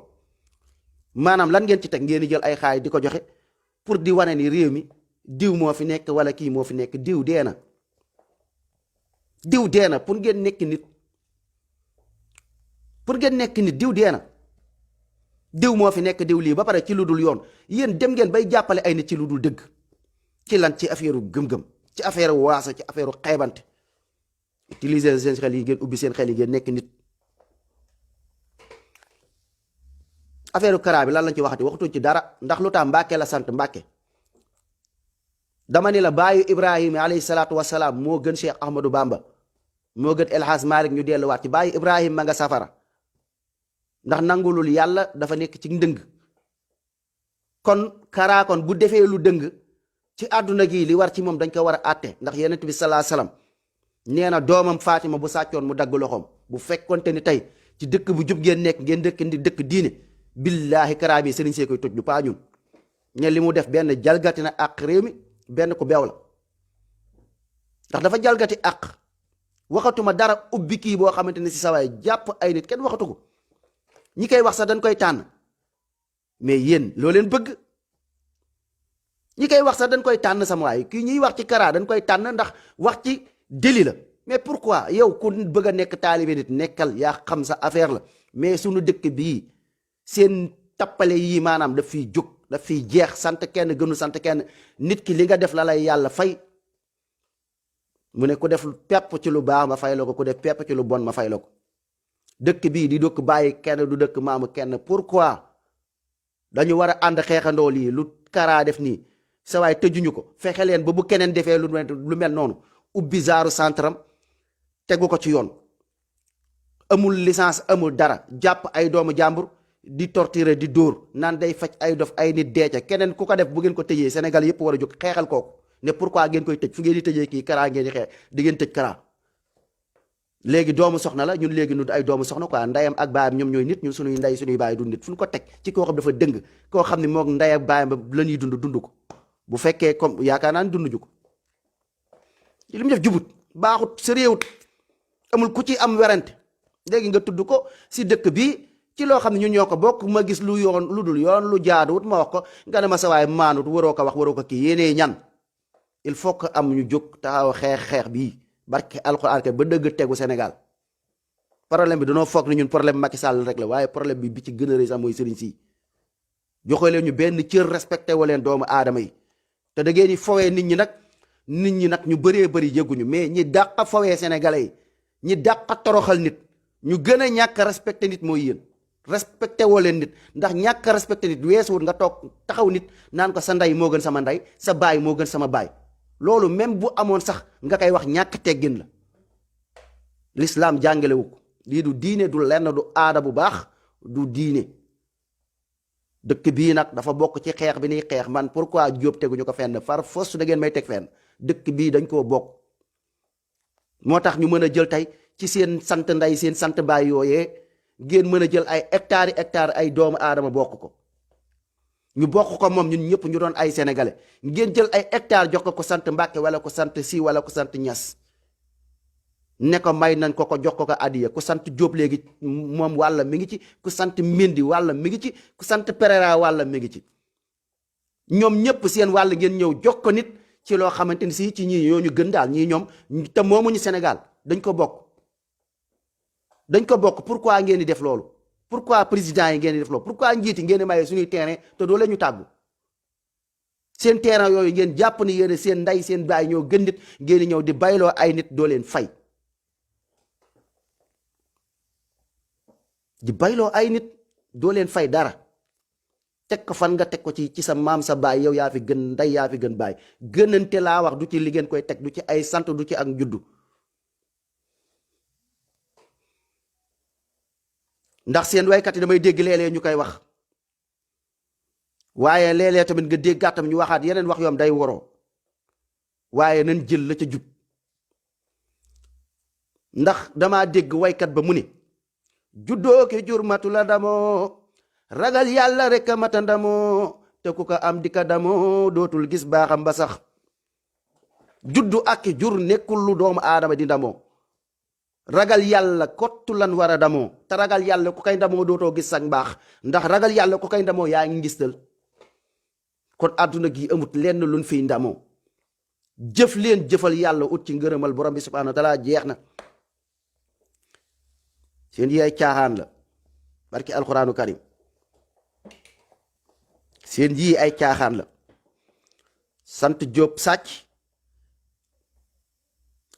maanaam lan ngeen ci teg ngeen di jël ay xaay di ko joxe pour di wane ni réew mi diw moo fi nekk wala kii moo fi nekk diw dee na pour ngeen nekk nit diw dee na diw moo fi nekk diw lii ba pare ci lu dul yoon yéen dem ngeen bay jàppale ay nit ci lu dul dëgg ci lan ci affaire gëm-gëm ci affaire waasa ci affaire xeebante utiliser seen xel yi ngeen ubbi seen xel yi ngeen nekk nit. affaire Kara bi lan lañ ci waxatuñ ci dara ndax lu tax Mbàkke la sant Mbàkke dama ni la baayu Ibrahima alayhi salaatu wasalaam moo gën Cheikh Ahmadou Bamba moo gën El Hadj Malick ñu delluwaat ci baayu Ibrahima ma nga safara ndax nangulul yàlla dafa nekk ci ndëng kon Kara kon bu defee lu dëng ci àdduna gi li war ci moom dañ ko war a àtte ndax yonent bi salaa salaam nee na doomam Fatima bu sàccoon mu dagg loxoom bu fekkonte ni tey ci dëkk bu jub ngeen nekk ngeen dëkk diine billaahi Kara bi sëriñ see koy toj du paa ñun ñe li mu def benn jalgati na àq réew mi benn ku beew la ndax dafa jalgati àq waxatuma dara ubbi kii boo xamante ne si sawaay jàpp ay nit kenn waxatu ko ñi koy wax sax dañ koy tànn mais yéen loo leen bëgg ñi koy wax sax dañ koy tànn sama waay kii ñuy wax ci Kara dañ koy tànn ndax wax ci déli la mais pourquoi yow ku bëgg a nekk taalibe nit nekkal yaa xam sa affaire la mais sunu dëkk bii seen tappale yii maanaam daf fiy jóg daf fiy jeex sant kenn gënu sant kenn nit ki li nga def la lay yàlla fay mu ne ku def pepp ci lu baax ma fay la ko ku def pepp ci lu bon ma fay la ko dëkk bii di dëkk bàyyi kenn du dëkk maamu kenn pourquoi dañu war a ànd xeexandoo lii lu Kara def nii sa waay tëjuñu ko fexe leen ba bu keneen defee lu mel noonu ubbi zaaru centram tegu ko ci yoon amul licence amul dara jàpp ay doomu jàmbur di torturer di dóor naan day faj ay dof ay nit deeca keneen ku ko def bu ngeen ko tëjee Sénégal yëpp war a jóg xeexal kooku ne pourquoi ngeen koy tëj fu ngeen di tëjee kii Kara ngeen di xeex di ngeen tëj Kara léegi doomu soxna la ñun léegi nu ay doomu soxna quoi ndayam ak baayam ñoom ñooy nit ñun suñuy nday suñuy baay du nit fu ñu ko teg ci koo xam dafa dëng koo xam ne moom nday ak baayam la ñuy dund ko bu fekkee comme yaakaar naa ne dund ju ko li mu def jubut baaxut sérieux amul ku ci am werante léegi nga tudd ko si dëkk bi ci loo xam ne ñun ñoo ko bokk ma gis lu yoon lu dul yoon lu jaaduwut ma wax ko nga ne ma sa waay maanut waroo ko wax waroo ko kii yéenee ñan il faut que am ñu jóg taxaw xeex bii barke alxuraan ba dëgg tegu Sénégal problème bi danoo foog ni ñun problème Macky Sall rek la waaye problème bi ci gën a rëy sax mooy sëriñ si joxe leen ñu benn cër respecté wa leen doomu aadama yi te da ngeen di fowee nit ñi nag ñu bëree bëri yëguñu mais ñi dàq fowee sénégalais yi ñi dàq toroxal nit ñu gën a ñàkk respecté nit mooy yéen respecté woo leen nit ndax ñàkk respecté nit weesuwut nga toog taxaw nit naan ko sa ndey moo gën sama ndey sa baay moo gën sama baay loolu même bu amoon sax nga koy wax ñàkk teggin la l'islam jàngalewu ko lii du diine du lenn du aada bu baax du diine dëkk bii nag dafa bokk ci xeex bi niy xeex man pourquoi Jóob teguñu ko fenn far fos da ngeen may teg fenn dëkk bii dañ koo bokk moo tax ñu mën a jël tey ci seen sant ndey seen sant baay yooyee ngeen mën a jël ay hectares ay doomu aadama bokk ko ñu bokk ko moom ñun ñëpp ñu doon ay sénégalais ngeen jël ay hectares jox ko sant Mbàkke wala ko sant Si wala ko sant Ñas ne ko may nañ ko jox ko adiya ku sant Jóob léegi moom wàlla mi ngi ci ku sant Mendy wàlla mi ngi ci ku sant Pereira wàlla mi ngi ci ñoom ñëpp seen wàll ngeen ñëw jox ko nit ci loo xamante ni si ci ñii ñoo ñu gën daal ñii ñoom te moomuñu Sénégal dañ ko bokk pourquoi ngeen di def loolu pourquoi président yi ngeen di def loolu pourquoi njiiti ngeen di maye suñuy terrain te doo leen ñu tàggu seen terrain yooyu ngeen jàpp ni yéen seen ndey seen baay ñoo gën nit ngeen di ñëw di bayloo ay nit doo leen fay di bayloo ay nit doo leen fay dara teg ko fan nga teg ko ci sa maam sa baay yow yaa fi gën ndey yaa fi gën baay gënante laa wax du ci li ngeen koy teg du ci ay sant du ci ak juddu ndax seen waykat yi damay dégg léeg-léeg ñu koy wax waaye léeg-léeg tamit nga dégg gàttam ñu waxaat yeneen wax yoom day woroo waaye nañ jël la ca jub ndax damaa dégg waykat ba mu ni juddoo ki jur matu la damoo ragal yàlla rek a mata ndamoo te ku ko am di ka damoo dootul gis baaxam ba sax juddu ak jur nekkul lu doomu aadama di ndamoo ragal yàlla kottu lan war a damoo te ragal yàlla ku koy ndamoo dootoo gis sax mbaax ndax ragal yàlla ku koy ndamoo yaa ngi ngistal kon àdduna gi amut lenn luñ fiy ndamoo jëf leen jëfal yàlla ut ci ngërëmal borom bi subhanahu wa taala jeex na seen yi ay caaxaan la barki alquranu karim seen yi ay caaxaan la sant Jóob sàcc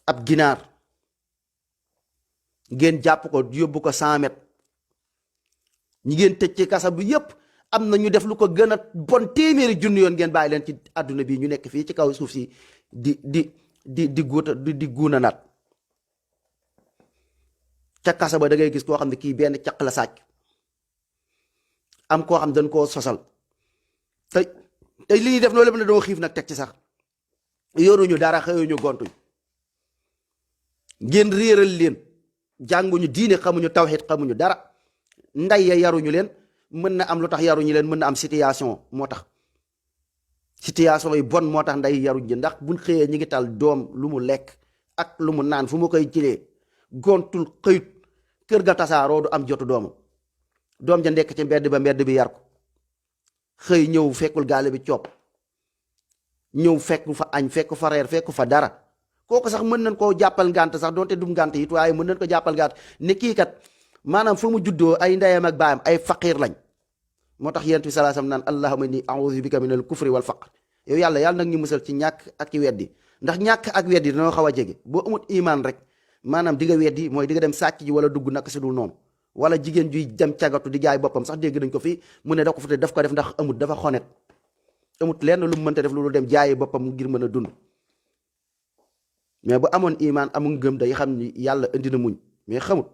ab ginaar ngeen jàpp ko yóbbu ko 100 mètres ñi ngeen tëj ci kasa bu yépp am na ñu def lu ko gën a bon téeméeri junni yoon ngeen bàyyi leen ci àdduna bi ñu nekk fii ci kaw suuf si di guuna naat ca kasa ba da ngay gis koo xam ne kii benn caq la sàcc am koo xam dañ koo sosal te li ñuy def loolu lépp ne doo xiif nag teg ci sax yoruñu dara xëyuñu gontuñ ngeen réeral leen jànguñu diine xamuñu tawhid xamuñu dara nday ya yaruñu leen mën na am lu tax yaruñu leen mën na am situation moo tax situation yi bon moo tax nday yaruñu ndax buñ xëyee ñi ngi tal doom lu mu lekk ak lu mu naan fu mu koy jëlee gontul xëyut kër ga tasaaroo du am jotu doomam doom ja nekk ci mbedd bi yar ko xëy ñëw fekkul gaale bi coop ñëw fekk fa añ fekk fa reer fekk fa dara kooku sax mën nañ koo jàppal ngànt sax donte dum ngànt it waaye mën nañ ko jàppal ngànt ne kii kat maanaam fu mu juddoo ay ndeyam ak baayam ay faqiir lañ moo tax yonent bi sallallahu alayhi wasallam naan allahumma inni a'udhu bika minal kufri wal faqr yow yàlla nag ñu musal ci ñàkk ak ci weddi ndax ñàkk ak weddi dañoo xaw a jege boo amut imaan rek maanaam di nga weddi mooy di nga dem sàcc ji wala dugg nak si dul noonu wala jigéen juy dem cagatu di jaay boppam sax dégg nañ ko fi mu ne daf ko def ndax amut dafa xonet amut lenn lu mu mënta def lu dem jaayi boppam ngir mën a dund mais bu amoon imaan amul ngëm day xam ni yàlla indi na muñ mais xamut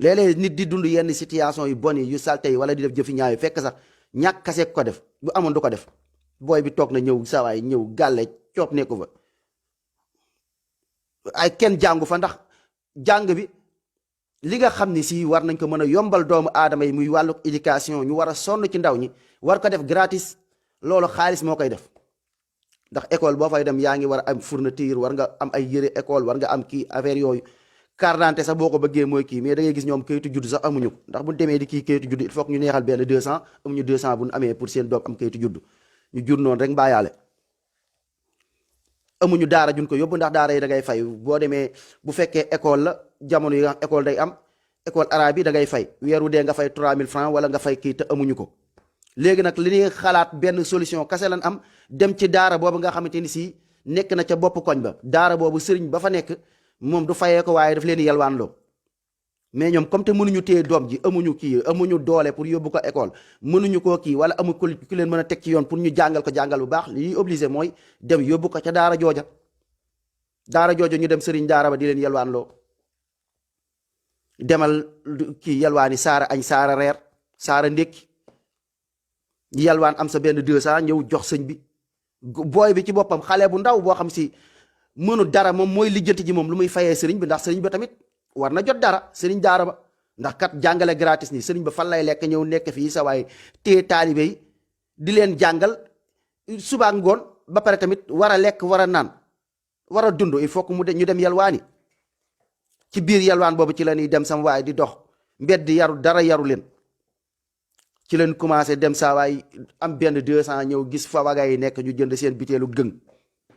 léeg-léeg nit di dund yenn situation yu bon yi yu salte yi wala di def jëfi ñaaw yi fekk sax ñàkk kase ko def bu amoon du ko def booy bi toog na ñëw sawaay ñëw gàlle coop ne ko fa ay kenn jàngu fa ndax jàng bi li nga xam ni si war nañ ko mën a yombal doomu aadama yi muy wàllu éducation ñu war a sonn ci ndaw ñi war ko def gratis loolu xaalis moo koy def ndax école boo fay dem yaa ngi war a am fourniture war nga am ay yëre école war nga am kii affaire yooyu carte d'identité sax boo ko bëggee mooy kii mais da ngay gis ñoom kayitu judd sax amuñu ko ndax bu demee di kii kayitu judd il faut que ñu neexal benn 200 amuñu 200 bu ñu amee pour seen doom am kayitu judd ñu jur noonu rek mbaayaale amuñu daara juñ ko yóbbu ndax daara yi da ngay fay boo demee bu fekkee école la jamono yi nga école day am école arabe yi da ngay fay weeru dee nga fay 3000 francs wala nga fay kii te amuñu ko léegi nag li ñuy xalaat benn solution kase lan am dem ci daara boobu nga xamante ni si nekk na ca bopp koñ ba daara boobu sëriñ ba fa nekk moom du fayee ko waaye daf leen yalwaan loo mais ñoom comme te mënuñu téye doom ji amuñu kii amuñu doole pour yóbbu ko école mënuñu koo kii wala amu ku leen mën a teg ci yoon pour ñu jàngal ko jàngal bu baax li ñuy obligé mooy dem yóbbu ko ca daara jooja ñu dem sëriñ daara ba di leen yalwaan loo demal kii yalwaani saara añ saara reer saara ndékki yalwaan am sa benn 200 ñëw jox sëñ bi booy bi ci boppam xale bu ndaw boo xam si mënu dara moom mooy lijjanti ji moom lu muy fayee sëriñ bi ndax sëriñ ba tamit war na jot dara sëriñ daara ba ndax kat jàngale gratis nii sëriñ ba fan lay lekk ñëw nekk fii sa waaye téye taalibe yi di leen jàngal suba ngoon ba pare tamit war a lekk war a naan war a dund il faut que ñu dem yalwaani ci biir yalwaan boobu ci la ñuy dem sama waaye di dox mbedd yaru dara yaru leen ci leen commencé dem saa waay am benn 200 ñëw gis fa waga yi nekk ñu jënd seen biteelu gëng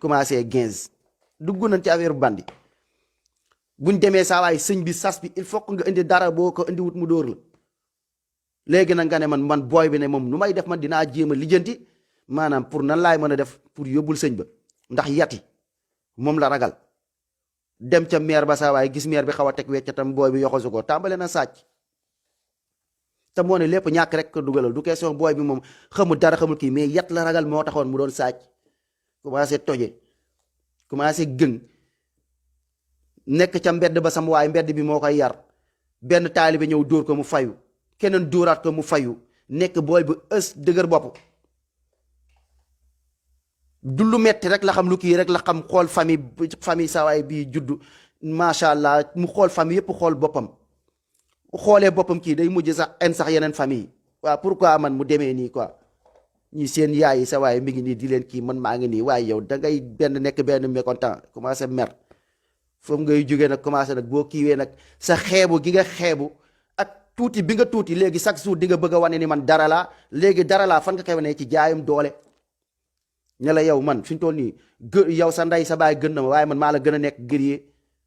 commencé 15 dugg nañ ci affaire bandi buñ demee saa waay sëñ bi sas bi il faut que nga indi dara boo ko indi wut mu dóor la léegi nag nga ne man booy bi ne moom nu may def man dinaa jéem a lijjanti maanaam pour nan laay mën a def pour yóbbul sëñ ba ndax yati moom la ragal dem ca maire ba saa waay gis maire bi xaw a teg weccatam booy bi yoxosu ko tàmbale na sàcc te moo ne lépp ñàkk rek ko dugalal du question booy bi moom xamul dara xamul kii mais yat la ragal moo taxoon mu doon sàcc commencé toje commencé gëng nekk ca mbedd ba sam waay mbedd bi moo koy yar benn taalibe ñëw dóor ko mu fayu keneen dóoraat ko mu fayu nekk booy bu ës dëgër bopp du lu metti rek la xam lu kii rek la xam xool famille saa waay bii juddu macha allah mu xool famille yëpp xool boppam xoolee boppam kii day mujj sax en sax yeneen famille waaw pourquoi man mu demee nii quoi ñi seen yaay yi sa waaye mi ngi nii di leen kii man maa ngi nii waaye yow da ngay nekk benn mécontent commencé mer foofu ngay jógee nag commencé nag boo kiiwee nag sa xeebu gi nga xeebu ak tuuti bi nga tuuti léegi chaque jour di nga bëgg a wane ni man dara laa léegi dara laa fan nga koy wane ci jaayum doole ne la yow man fi mu toll nii yow sa ndey sa baay gën na ma waaye man maa la gën a nekk guerrier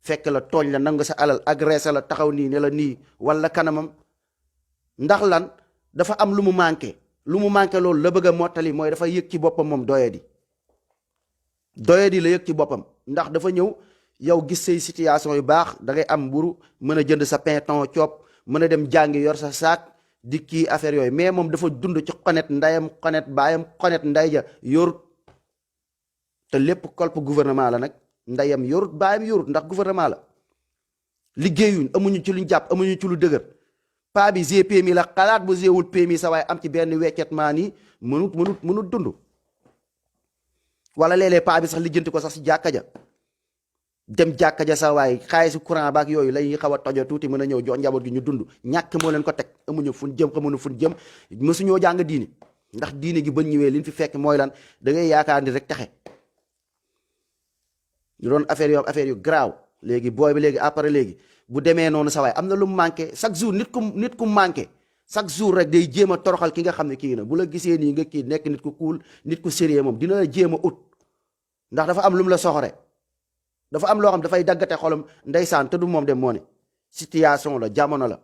fekk la tooñ la nangu sa alal agressé la taxaw nii ne la nii wala kanamam ndax lan dafa am lu mu manqué loolu la bëgg a mottali mooy dafa yëg ci boppam moom doyadi la yëg ci boppam ndax dafa ñëw yow gis say situation yu baax da ngay am mburu mën a jënd sa pain thon coop mën a dem jàngi yor sa saak di kii affaire yooyu mais moom dafa dund ci xonet ndayam xonet baayam xonet nday ja yorut te lépp kolp gouvernement la nag ndayam yorut baayam yorut ndax gouvernement la liggéeyuñ amuñu ci luñ jàpp amuñu ci lu dëgër paa bi g PMI la xalaat bu géewul PMI sa waaye am ci benn weccet maa nii mënut dund wala léeg-léeg paa bi sax lijjanti ko sax si jàkka ja dem jàkka ja sa waay xaalisu courant baak yooyu lay xaw a tojo tuuti mën a ñëw jox njaboot gi ñu dund ñàkk moo leen ko teg amuñu fun jëm xamuñu fun jëm mësuñoo jàng diini ndax diini gi ba ñëwee liñ fi fekk mooy lan da ngay yaakaar ni rek taxe ñu doon affaire yu garaaw léegi booy bi léegi après léegi bu demee noonu sa waay am na lu mu manqué chaque jour nit ku manqué chaque jour rek day jéem a toroxal ki nga xam ne kii na bu la gisee nii nga kii nekk nit ku cool nit ku sérieux moom dina la jéem a ut ndax dafa am lu mu la soxore dafa am loo xam dafay daggate xolam ndeysaan te du moom dem moo ne situation la jamono la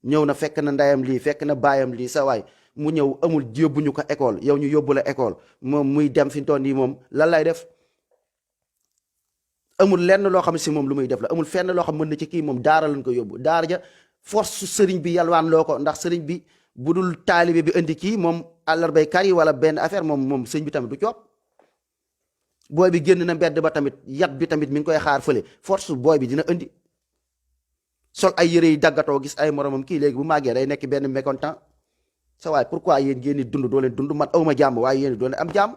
ñëw na fekk na ndeyam lii fekk na baayam lii sa waay mu ñëw amul yóbbuñu ko école yow ñu yóbbu la école moom muy dem fi mu toll nii moom lan lay def amul lenn loo xam si moom lu muy def la amul fenn loo xam mën na ci kii moom daara lañ ko yóbbu daara ja force sëriñ bi yalwaan loo ko ndax sëriñ bi bu dul taalibe bi indi kii moom àllarbay kar yi wala benn affaire moom sëriñ bi tamit du coop booy bi génn na mbedd ba tamit yat bi tamit mi ngi koy xaar fële force booy bi dina indi sol ay yére yi daggatoo gis ay moromam kii léegi bu màggee day nekk benn mécontent sa waay pourquoi yéen ngeen di dund doo leen dund man awma jàmm waaye yéen doo leen am jàmm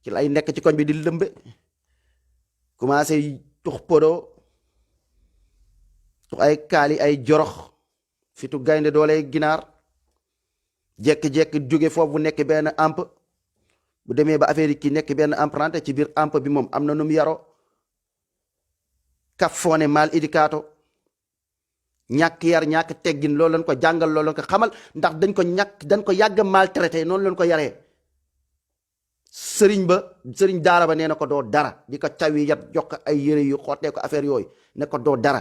ci lay nekk ci koñ bi di lëmbe commencé tux podo tux ay kaali ay jorox fitu gaynde dooley ginaar jekki-jekki jóge foofu nekk benn amp bu demee ba affaire yi kii nekk benn emprunté ci biir amp bi moom am na nu mu yaro kaf foone mal éducato ñàkk yar ñàkk teggin loolu lañ ko jàngal loolu lañ ko xamal ndax dañ ko yàgg maltraité noonu lañ ko yaree sëriñ daara ba nee na ko doo dara di ko cawi yat jox ko ay yére yu xottee ko affaire yooyu ne ko doo dara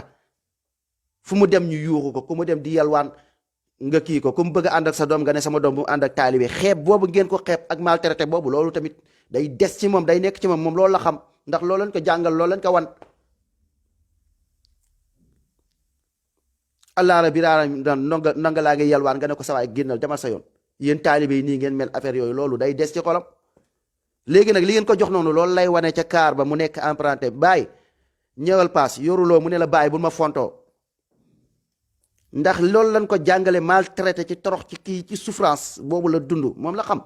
fu mu dem ñu yuuxu ko ku mu dem di yalwaan nga kii ko ku mu bëgg a ànd ak sa doom nga ne sama doom bu mu ànd ak taalibe xeeb boobu ngeen ko xeeb ak maltraité boobu loolu tamit day des ci moom day nekk ci moom loolu la xam ndax loolu lañ ko jàngal loolu lañ ko wan allah rabbi nanga laa ngi yalwaan nga ne ko sawaay génnal demal sa yoon yéen taalibe yi nii ngeen mel affaire yooyu loolu day des ci xolam léegi nag li ngeen ko jox noonu loolu lay wane ca kaar ba mu nekk emprunté baay ñëwal paas yoruloo mu ne la baay bul ma fontoo ndax loolu lañ ko jàngale maltraité ci torox ci kii ci souffrance boobu la dund moom la xam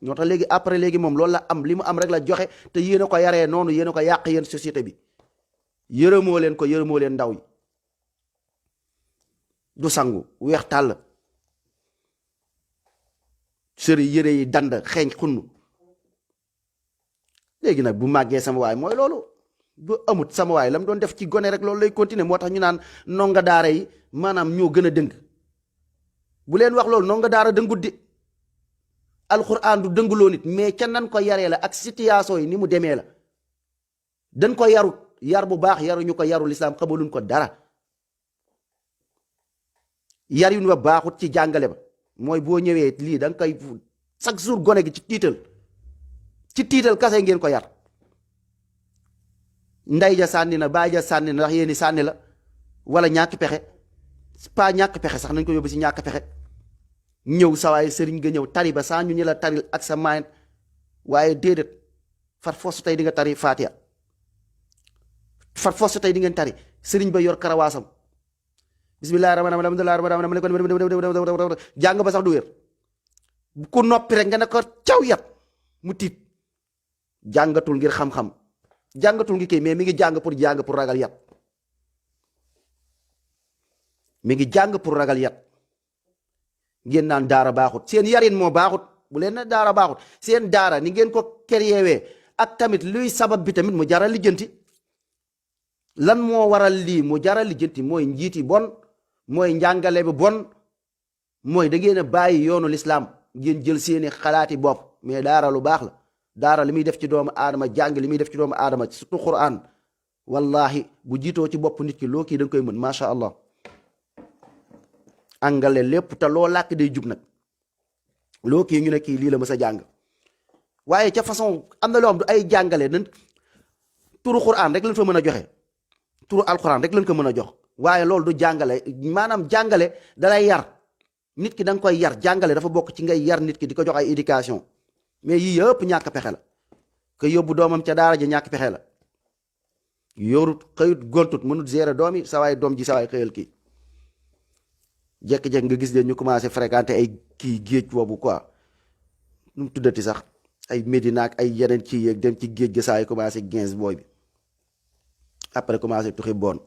ñoo tax léegi après léegi moom loolu la am li mu am rek la joxe te yéen a ko yaree noonu yéen a ko yàq yéen société bi yërëmoo leen ndaw yi du sangu weex tàll sëri yëre yi dand xeeñ xunn léegi nag bu màggee sama waay mooy loolu bu amut sama waay la mu doon def ci gone rek loolu lay continuer moo tax ñu naan ndonga daara yi maanaam ñoo gën a dëng bu leen wax loolu ndonga daara dëngut di alxuraan du dënguloo nit mais ca nan ko yaree la ak situation yi ni mu demee la dañ ko yarut yar bu baax yaruñu ko yaru lislaam xamaluñ ko dara yar yu ñu ba baaxut ci jàngale ba mooy boo ñëwee lii da nga koy chaque jour gone gi ci tiital kase ngeen ko yar nday ja sànni na baay ja sànni na ndax yéeni sànni la wala ñàkk pexe pas ñàkk pexe sax nañ ko yóbbu si ñàkk pexe ñëw sa waaye sëriñ nga ñëw tari ba saa ñu la taril ak sa main waaye déedéet far force tey di nga tari Fatiha far force tey di ngeen tari sëriñ ba yor karawaasam bismillahi rahmaani rahiim alhamdulillahi rabbil jàng ba sax du wér ku noppi rek nga ne ko caw yat mu tiit jàngatul ngir xam-xam jàngatul ngi kii mais mi ngi jàng pour ragal yat mi ngi jàng pour ragal yat ngeen naan daara baaxut seen yarin moo baaxut bu leen ne daara baaxut seen daara ni ngeen ko créé ak tamit luy sabab bi tamit mu jaral lijjanti lan moo waral lii mu jaral lijjanti mooy njiiti bon mooy njàngale bi bon mooy da ngeen a bàyyi yoonu lislaam ngeen jël seeni xalaati bopp mais daara lu baax la daara li muy def ci doomu aadama jàng li muy def ci doomu aadama surtout Qur'an wallahi bu jiitoo ci bopp nit ki loo kii da nga koy mën macha allah angale lépp te loo làkk day jub nag loo kii ñu ne kii lii la mës a jàng waaye ca façon am na loo xam du ay jàngale nan turu Qur'an rek lañ fa mën a joxe turu alquran rek lañ ko mën a jox waaye loolu du jàngale maanaam jàngale dalay yar nit ki da nga koy yar jàngale dafa bokk ci ngay yar nit ki di ko jox ay éducation mais yii yëpp ñàkk pexe la ko yóbbu doomam ca daara ja ñàkk pexe la yorut xëyut gontut mënut gérer doom yi sawaay doom ji sawaay xëyal kii jekki-jekki nga gis leen ñu commencé fréquenter ay kii géej boobu quoi nu mu tuddati sax ay Médina ak ay yeneen ci yeeg dem ci géej ga sawaay commencé 15 booy bi après commencé tuxi bon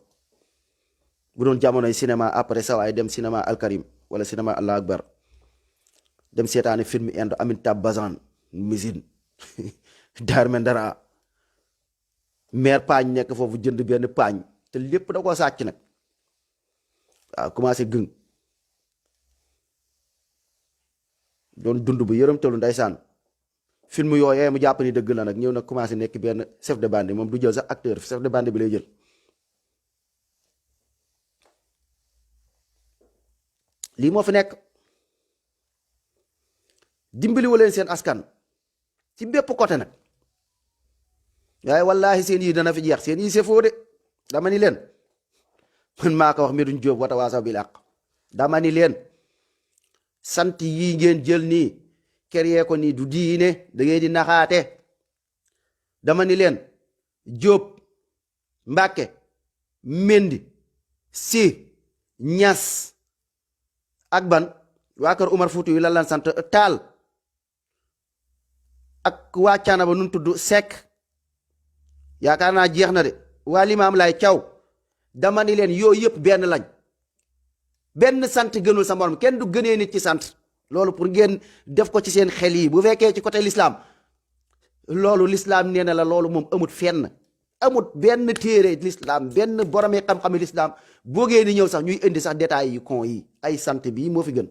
bu doon jamonoy cinéma après sawaay dem cinéma Alkarim wala cinéma Allah Akbar dem seetaani film indo Amitabh Bachchan misine Dharmendra maire paañ nekk foofu jënd benn paañ te lépp da koo sàcc nag waaw commencé gëng doon dund bu yërëmtalu ndeysaan film yooyee mu jàpp ni dëgg la nag ñëw nag commencé nekk benn chef de bande moom du jël sax acteur chef de bande bi lay jël lii moo fi nekk dimbaliwu leen seen askan ci bépp côté nag waaye wallaahi seen yi dana fi jeex seen yi c'est faux de dama ni leen man maa ko wax Medoune Diop Watawaasaw bil haqq dama ni leen sant yii ngeen jël nii créé ko nii du diine da ngeen di naxaate dama ni leen Diop Mbàkke Mendi Si Ñas ak ban waa kër Umar Fuuti yu lan lan sant Taal ak waa Caana ba nun tudd Sekk yaakaar naa jeex na de waa Limaam Laay Caw dama ni leen yooyu yëpp benn lañ benn sant gënul sa morom kenn du gënee nit ci sant loolu pour ngeen def ko ci seen xel yi bu fekkee ci côté l'islam loolu l'islam nee na la loolu moom amut fenn amut benn téere l'islam benn boromee xam-xami l'islam boo ngeen di ñëw sax ñuy indi sax détails yi kon yi ay sant bii moo fi gën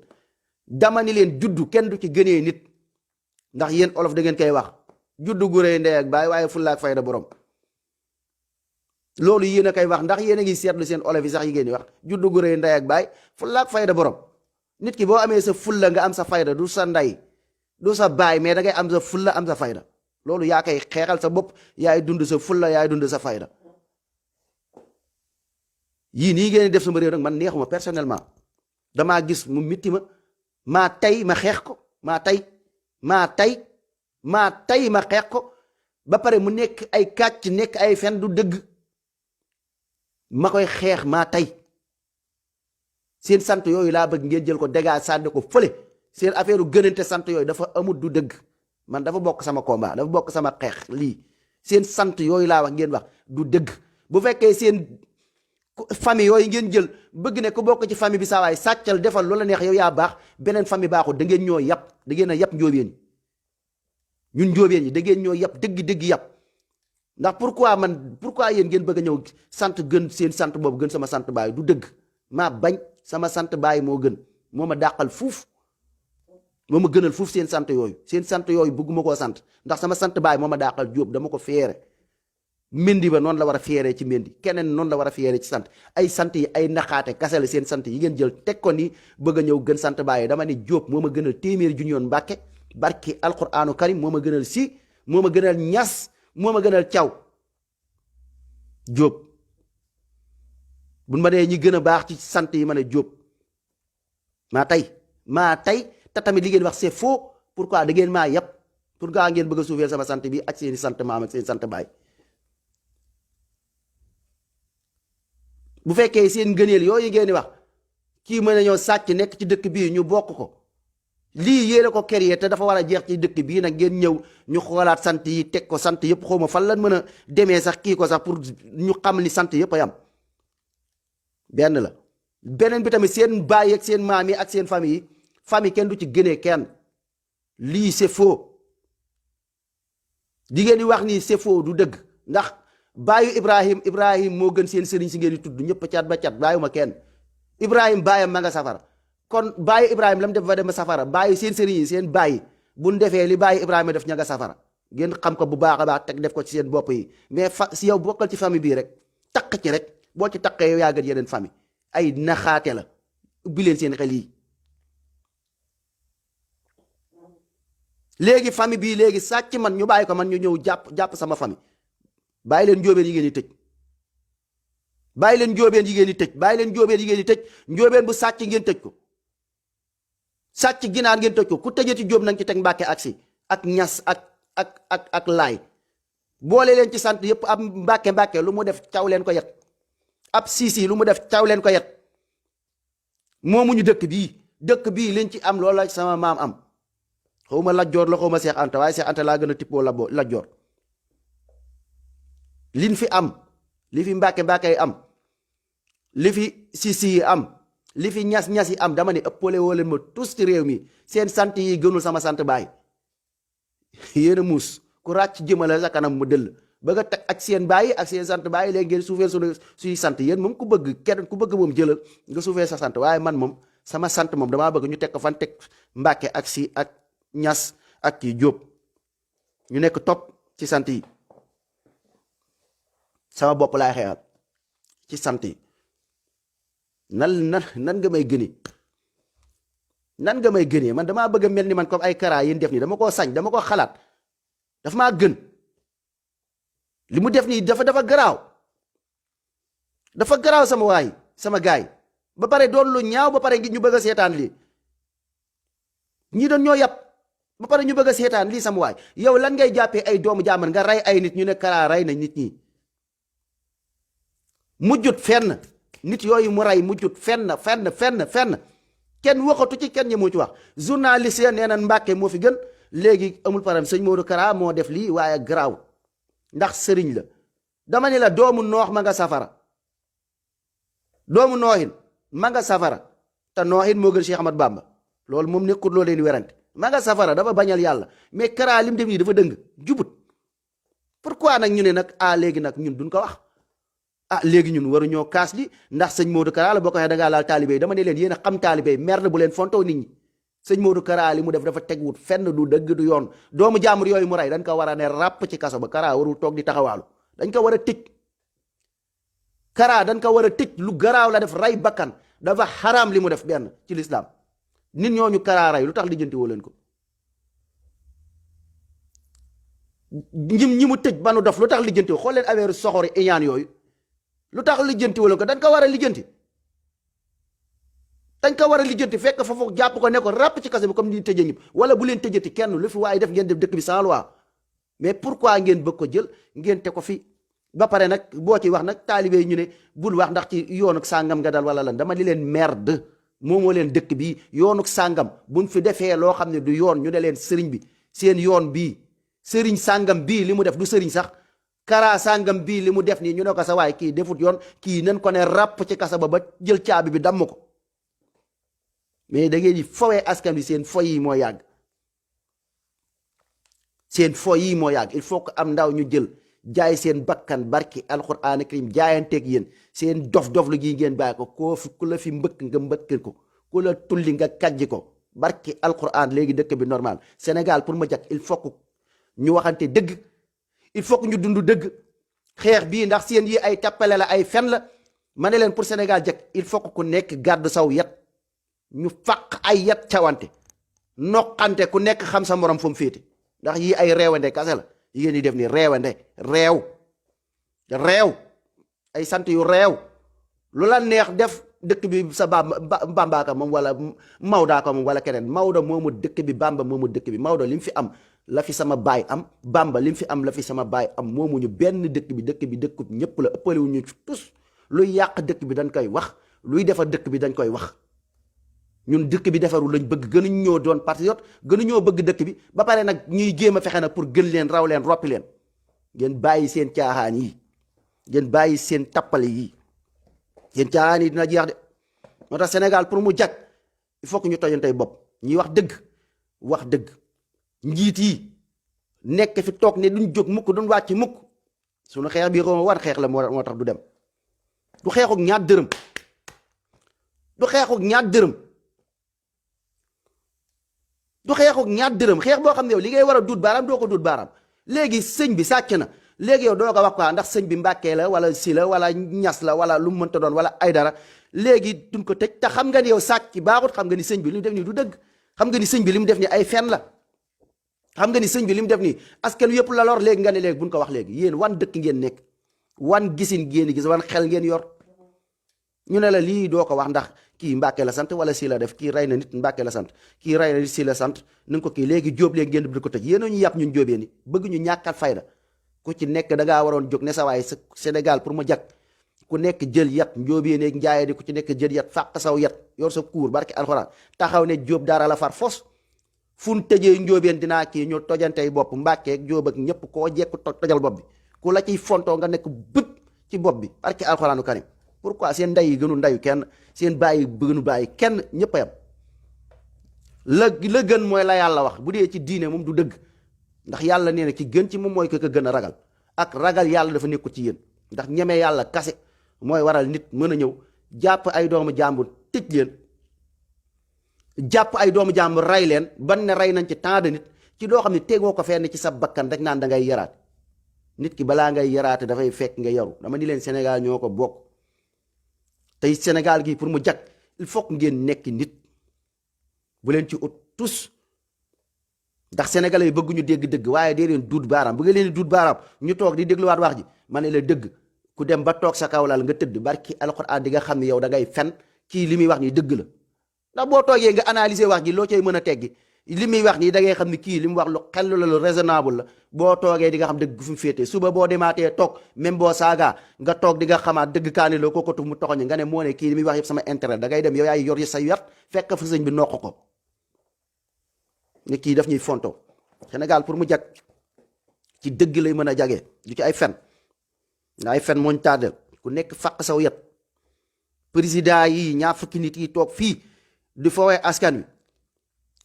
dama ni leen juddu kenn du ci gënee nit ndax yéen olof da ngeen koy wax juddu gu rëy ndey ak baay waaye fulla ak fayda borom loolu yéen a koy wax ndax yéen a ngi seetlu seen olof yi sax yi ngeen di wax juddu gu rëy ndey ak baay fulla ak fayda borom nit ki boo amee sa fulla nga am sa fayda du sa ndey du sa baay mais da ngay am sa fulla am sa fayda loolu yaa koy xeexal sa bopp yaay dund sa fulla yaay dund sa fayda yii nii ngeen def sama réew nag man neexuma personnellement damaa gis mu mitti ma maa tey ma xeex ko maa tey ma xeex ko ba pare mu nekk ay kàcc nekk ay fen du dëgg ma koy xeex maa tey seen sant yooyu laa bëgg ngeen jël ko dégâts sànni ko fële seen affaire u gënante sant yooyu dafa amut du dëgg man dafa bokk sama combat dafa bokk sama xeex lii seen sant yooyu laa wax ngeen wax du dëgg bu fekkee seen famille yooyu ngeen jël bëgg ne ku bokk ci famille bi saa waay sàccal defal loola neex yow yaa baax beneen famille baaxul da ngeen ñoo yàpp da ngeen a yàpp njóobeen ñun njóobeen yi da ngeen ñoo yàpp dëgg yàpp ndax pourquoi yéen ngeen bëgg a ñëw sant gën seen sant boobu gën sama sant baay du dëgg maa bañ sama sant baay moo gën moo ma dàqal fuuf moo ma gënal fuuf seen sant yooyu bëgguma koo sant ndax sama sant baay moo ma dàqal jóob dama ko feere mendi ba noonu la war a feeree ci mendi keneen noonu la war a feeree ci sant ay sant yi ay naxaate kasale seen sant yi ngeen jël teg ko ni bëgg a ñëw gën sant baay dama ne jóob moo ma gënal téeméeri junni yoon mbàkke barki alquranu karim moo ma gënal si moo ma gënal ñas moo ma gënal caw jóob buñ ma nee ñi gën a baax ci sant yi ma ne jóob maa tey te tamit li ngeen wax c'est faux pourquoi da ngeen maa yàpp pourquoi ngeen bëgg a suufeel sama sant bi ak seeni sant maam ak seen sant baay bu fekkee seen ngëneel yooyu ngeen di wax kii mën a ñëw sàcc nekk ci dëkk bii ñu bokk ko lii yéene ko créé te dafa war a jeex ci dëkk bii nag ngeen ñëw ñu xoolaat sant yi teg ko sant yëpp xaw ma fan lan mën a demee sax kii ko sax pour ñu xam ni sant yëpp a yam benn la beneen bi tamit seen baay ak seen maam yi ak seen famille kenn du ci gënee kenn lii c'est faux di ngeen di wax nii c'est faux du dëgg ndax baayu Ibrahim moo gën seen sëriñ si ngeen di tudd ñëpp cat ba cat baayuma kenn Ibrahim baayam ma nga safara kon baayu Ibrahim lam def fa dem safara baayu seen sëriñ yi seen baay buñ defee li baayu Ibrahima def ña nga safara ngeen xam ko bu baax a baax teg def ko ci seen bopp yi mais si yow bokkal ci famille bii rek takk ci rek boo ci takkee yow yaa gën yeneen famille ay naxaate la ubbi leen seen xel yi léegi famille bii léegi sàcc man ñu bàyyi ko man ñu ñëw jàpp sama famille bàyyi leen njóobeen yi ngeen di tëj bàyyi leen njóobeen yi ngeen di tëj bàyyi leen njóobeen yi ngeen di tëj njóobeen bu sàcc ngeen tëj ko sàcc ginaar ngeen tëj ko ku tëjati jóob nañ ci teg mbàkke ak si ak ñas ak laay boole leen ci sant yëpp ab mbàkke lu mu def caw leen ko yet ab siisi lu mu def caw leen ko yet moomuñu dëkk bii liñ ci am loolu la sama maam am xawma lajjoor la xawma Seex Anta waaye Seex Anta laa gën a tippoo lajjoor liñ fi am li fi mbàkke yi am li fi siisi yi am li fi ñas yi am dama ne ëppale woo leen ma tous ci réew mi seen sant yi gënul sama sant baay yéen a muus ku ràcc jëmale sa kanam mu dëll bëgg a teg ak seen baay ak seen sant baay léegi ngeen suufeel suñuy sant yéen moom ku bëgg moom jëlal nga suufeel sa sant waaye man moom sama sant moom damaa bëgg ñu teg ko fan teg mbàkke ak si ak ñas ak kii jóob ñu nekk topp ci sant yi sama bopp laay xeexal ci sant yi nan nga may gënee man damaa bëgg a mel ni man comme ay kara yéen def nii dama koo sañ dama ko xalaat dafa maa gën li mu def nii dafa garaaw sama gaay ba pare doon lu ñaaw ba pare ngi ñu bëgg a seetaan lii ñii doon ñoo yàpp ba pare ñu bëgg a seetaan lii sama waay yow lan ngay jàppee ay doomu jaaman nga rey ay nit ñu ne kara rey na nit ñi mujjut fenn nit yooyu mu rey mujjut fenn kenn waxatu ci kenn ñi mu ci wax journaliste ya nee na Mbàkke moo fi gën léegi amul problème sëñ Modou Kara moo def lii waaye garaaw ndax sëriñ la dama ne la doomu noox ma nga safara doomu nooxin ma nga safara te nooxin moo gën Cheikh Ahmad Bamba loolu moom nekkul loo leen werante ma nga safara dafa bañal yàlla mais Kara lim def nii dafa dëng jubut pourquoi nag ñu ne nag léegi nag ñun duñ ko wax léegi ñun waruñoo kaas li ndax sëñ Modou Kara la boo ko waxee da ngaa laal taalibe yi dama ne leen yéen a xam taalibe yi merde bu leen fontoo nit ñi sëñ Modou Kara li mu def dafa tegwut fenn du dëgg du yoon doomu jaamur yooyu mu rey dañ ko war a ne ràpp ci kaso ba Kara warul toog di taxawaalu dañ ko war a tëj Kara dañ ko war a tëj lu garaaw la def rey bakkan dafa xaraam li mu def benn ci lislaam nit ñooñu Kara rey lu tax lijjanti woo leen ko ñi mu tëj ba nu dof lu tax lijjanti woo xool leen affaire soxori iñaan yooyu lu tax lijjanti wala ko dañ ko war a lijjanti dañ ko war a lijjanti fekk foofu jàpp ko ne ko ràpp ci kaso bi comme ni tëjee ñëpp wala bu leen tëjati kenn lu fi waaye def ngeen def dëkk bi sans loi mais pourquoi ngeen bëgg ko jël ngeen te ko fi ba pare nag boo ci wax nag taalibe yi ñu ne bul wax ndax ci yoonu sàngam nga dal wala lan dama li leen merde moomoo leen dëkk bi yoonu sàngam buñ fi defee loo xam ne du yoon ñu ne leen sëriñ bi seen yoon bii sëriñ sàngam bii li mu def du sëriñ sax Kara sàngam bii li mu def nii ñu ne ko sa waay kii defut yoon kii nañ ko ne ràpp ci kasa ba jël caabi bi damm ko mais da ngeen di fowee askan bi seen foy yi moo yàgg seen foy yi moo yàgg il faut que am ndaw ñu jël jaay seen bakkan barki alxuraan karim jaayanteeg yéen seen dof lu gi ngeen bàyyi ko koo fi ku la fi mbëkk nga mbëkk ko ku la tulli nga kàjji ko barki alxuraan léegi dëkk bi normal Sénégal pour ma jag il faut que ñu waxante dëgg il faut que ñu dund dëgg xeex bii ndax seen yi ay tappale la ay fen la ma ne leen pour Sénégal jag il faut que ku nekk gàddu saw yat ñu faq ay yat cawante noqante ku nekk xam sa morom fu mu féete ndax yii ay reewande kase la yi ngeen di def ni reewande réew ay sant yu réew lu la neex def dëkk bi sa Bamba moom wala Maodo ko moom wala keneen Maodo moomu dëkk bi Bamba moomu dëkk bi Maodo li mu fi am la fi sama baay am Bamba li mu fi am la fi sama baay am moomuñu benn dëkk bi dëkkub ñëpp la ëppalewuñu tus luy yàq dëkk bi dañ koy wax luy defar dëkk bi dañ koy wax ñun dëkk bi defaru lañ bëgg gënuñ ñoo doon patriote gënuñoo bëgg dëkk bi ba pare nag ñuy jéem a fexe nag pour gën leen raw leen roppi leen ngeen bàyyi seen caaxaan yi ngeen bàyyi seen tappale yi seen caaxaan yi dina jeex de moo tax Sénégal pour mu jag il faut que ñu tojantey bopp ñuy wax dëgg njiit yi nekk fi toog ne duñ jóg mukk duñ wàcc mukk sunu xeex bi xaw ma war xeex la moo tax du dem du xeexuk ñaar dërëm xeex boo xam ne yow li ngay war a duut baaraam doo ko duut baaraam léegi sëñ bi sàcc na léegi yow doo ko wax quoi ndax sëñ bi Mbàkke la wala si la wala ñas la wala lu mu mënta doon wala ay dara léegi duñ ko tëj te xam nga ni yow sàcc baaxut xam nga ni sëñ bi li mu def nii du dëgg xam nga ni sëñ bi li mu def nii ay fen la xam nga ni sëñ bi li mu def nii askan wi yëpp la lor léegi nga ne léegi buñ ko wax léegi yéen wan dëkk ngeen nekk wan gisin ngeen gis wan xel ngeen yor ñu ne la lii doo ko wax ndax kii Mbàkke la sant wala si la def kii rey na nit Mbàkke la sant kii rey na nit si la sant nu ko kii léegi jóob léegi ngeen di ko tëj yéen ñu yàpp ñun jóobee ni bëgg ñu ñàkkat fayda ku ci nekk da ngaa waroon jóg ne sa waay Sénégal pour mu jag ku nekk jël yat njóobee ne njaayee di ku ci nekk jël yat fàq saw yat yor sa kuur barke alxuraan taxaw ne jóob dara la far fos fu ñu tëjee njóobeen dinaa kii ñu tojantey bopp Mbàkke jóob ak ñëpp koo jekku tojal bopp bi ku la ciy fontoo nga nekk bët ci bopp bi barke alxuraanu karim pourquoi seen ndey yi gënu ndeyu kenn seen bàyyi gënu bàyyi kenn ñëpp a yam la gën mooy la yàlla wax bu dee ci diine moom du dëgg ndax yàlla nee na ki gën ci moom mooy ko gën a ragal ak ragal yàlla dafa nekku ci yéen ndax ñeme yàlla kase mooy waral nit mën a ñëw jàpp ay doomu jàmbur tëj leen jàpp ay doomu jàmbur rey leen ban ne rey nañ ci tant de nit ci doo xam ne tegoo ko fenn ci sa bakkan rek naan da ngay yaraat nit ki balaa ngay yaraate dafay fekk nga yaru dama ni leen Sénégal ñoo ko bokk tey Sénégal gi pour mu jag il faut que ngeen nekk nit bu leen ci ut tous ndax sénégalais yi bëgguñu dégg dëgg waaye dee leen duut baaraam bu nga leen di duut baaraam ñu toog di dégluwaat wax ji ma ne la dëgg ku dem ba toog sa kaw lal nga tëdd barki alxuraan di nga xam ne yow da ngay fen kii li muy wax nii dëgg la ndax boo toogee nga analyser wax ji loo cay mën a teggi li muy wax nii da ngay xam ne kii li mu wax lu xel la lu raisonnable la boo toogee di nga xam dëgg fu mu féetee suba boo demaatee toog même boo saagaa nga toog di nga xamaat dëgg kaani loo ko tu mu toxoñi nga ne moo ne kii li muy wax yëpp sama intérêt da ngay dem yow yaay yor sa yat fekk fa sëñ bi noq ko ne kii daf ñuy fonto Sénégal pour mu jag ci dëgg lay mën a jagee du ci ay fen nga ay fen mooñ tardel ku nekk fàq saw yat président yi ñaar fukki nit yi toog fii di foowee askan wi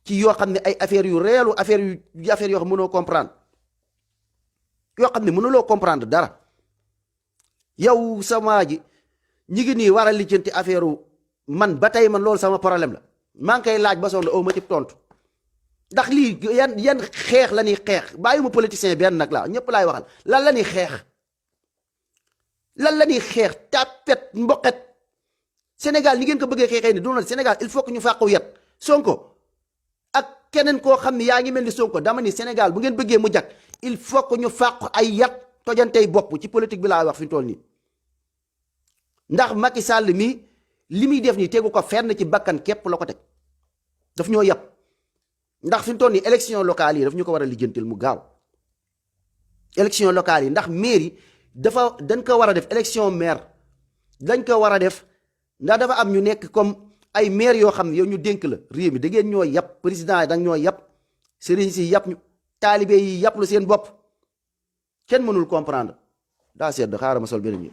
ci yoo xam ne ay affaires yu réelu affaires yoo xam mënoo comprendre yoo xam ne mënuloo comprendre dara yow sama ji ñi ngi nii war a lijjanti affaire man ba tey man loolu sama problème la maa ngi koy laaj ba sonn au ma ci tontu ndax lii yan xeex la ñuy xeex bàyyi ma politicien benn nag laa ñëpp laay waxal lan la ñuy xeex lan la ñuy xeex tapet mboqet Sénégal ni ngeen ko bëggee xeexee ni doonal Sénégal il faut que ñu fàqu yet Sonko ak keneen koo xam ne yaa ngi mel ni Sonko dama ni Sénégal bu ngeen bëggee mu jag il faut que ñu fàqu ay yat tojantey bopp ci politique bi laa wax fi mu toll nii ndax Macky Sall mi li muy def nii tegu ko fenn ci bakkan képp la ko teg daf ñoo yàpp ndax fi mu toll nii élection locale yi daf ñu ko war a lijjantil mu gaaw élection locale yi ndax mairie dañ ko war a def élection maire dañ ko war a def ndax dafa am ñu nekk comme ay maire yoo xam ne yow ñu dénk la réew mi da ngeen ñoo yàpp président yi da ñoo yàpp sëriñ si yàpp ñu taalibe yi yàpp lu seen bopp kenn mënul comprendre daa sedd xaaral ma sol beneen yi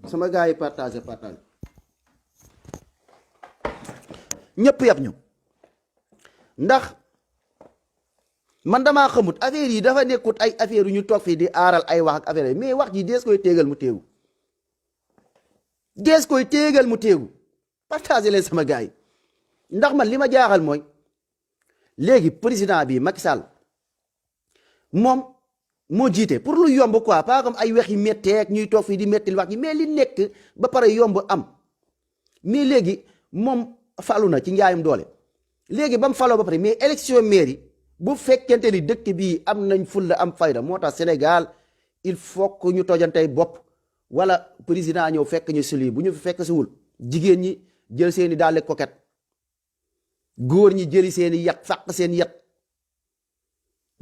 sama gars yi partagé ñëpp yab ñu ndax man damaa xamut affaire yi dafa nekkut ay affaire yu ñu toog fii di aaral ay wax ak affaire yi mais wax ji dees koy téegal mu téegu partagé leen sama gars yi ndax man li ma jaaxal mooy léegi président bi Macky Sall moom moo jiite pour lu yomb quoi pas comme ay wex yi métteeg ñuy toog fii di méttil wax ji mais li nekk ba pare yomb am mais léegi moom falu na ci njaayum doole léegi ba mu faloo ba pare mais élection mairie bu fekkente ni dëkk bii am nañ fulla am fayda moo tax Sénégal il faut que ñu tojantey bopp wala président ñëw fekk ñu suli bu ñu fekk siwul jigéen ñi jël seeni daal coquette góor ñi jëli seeni yat fàq seen yat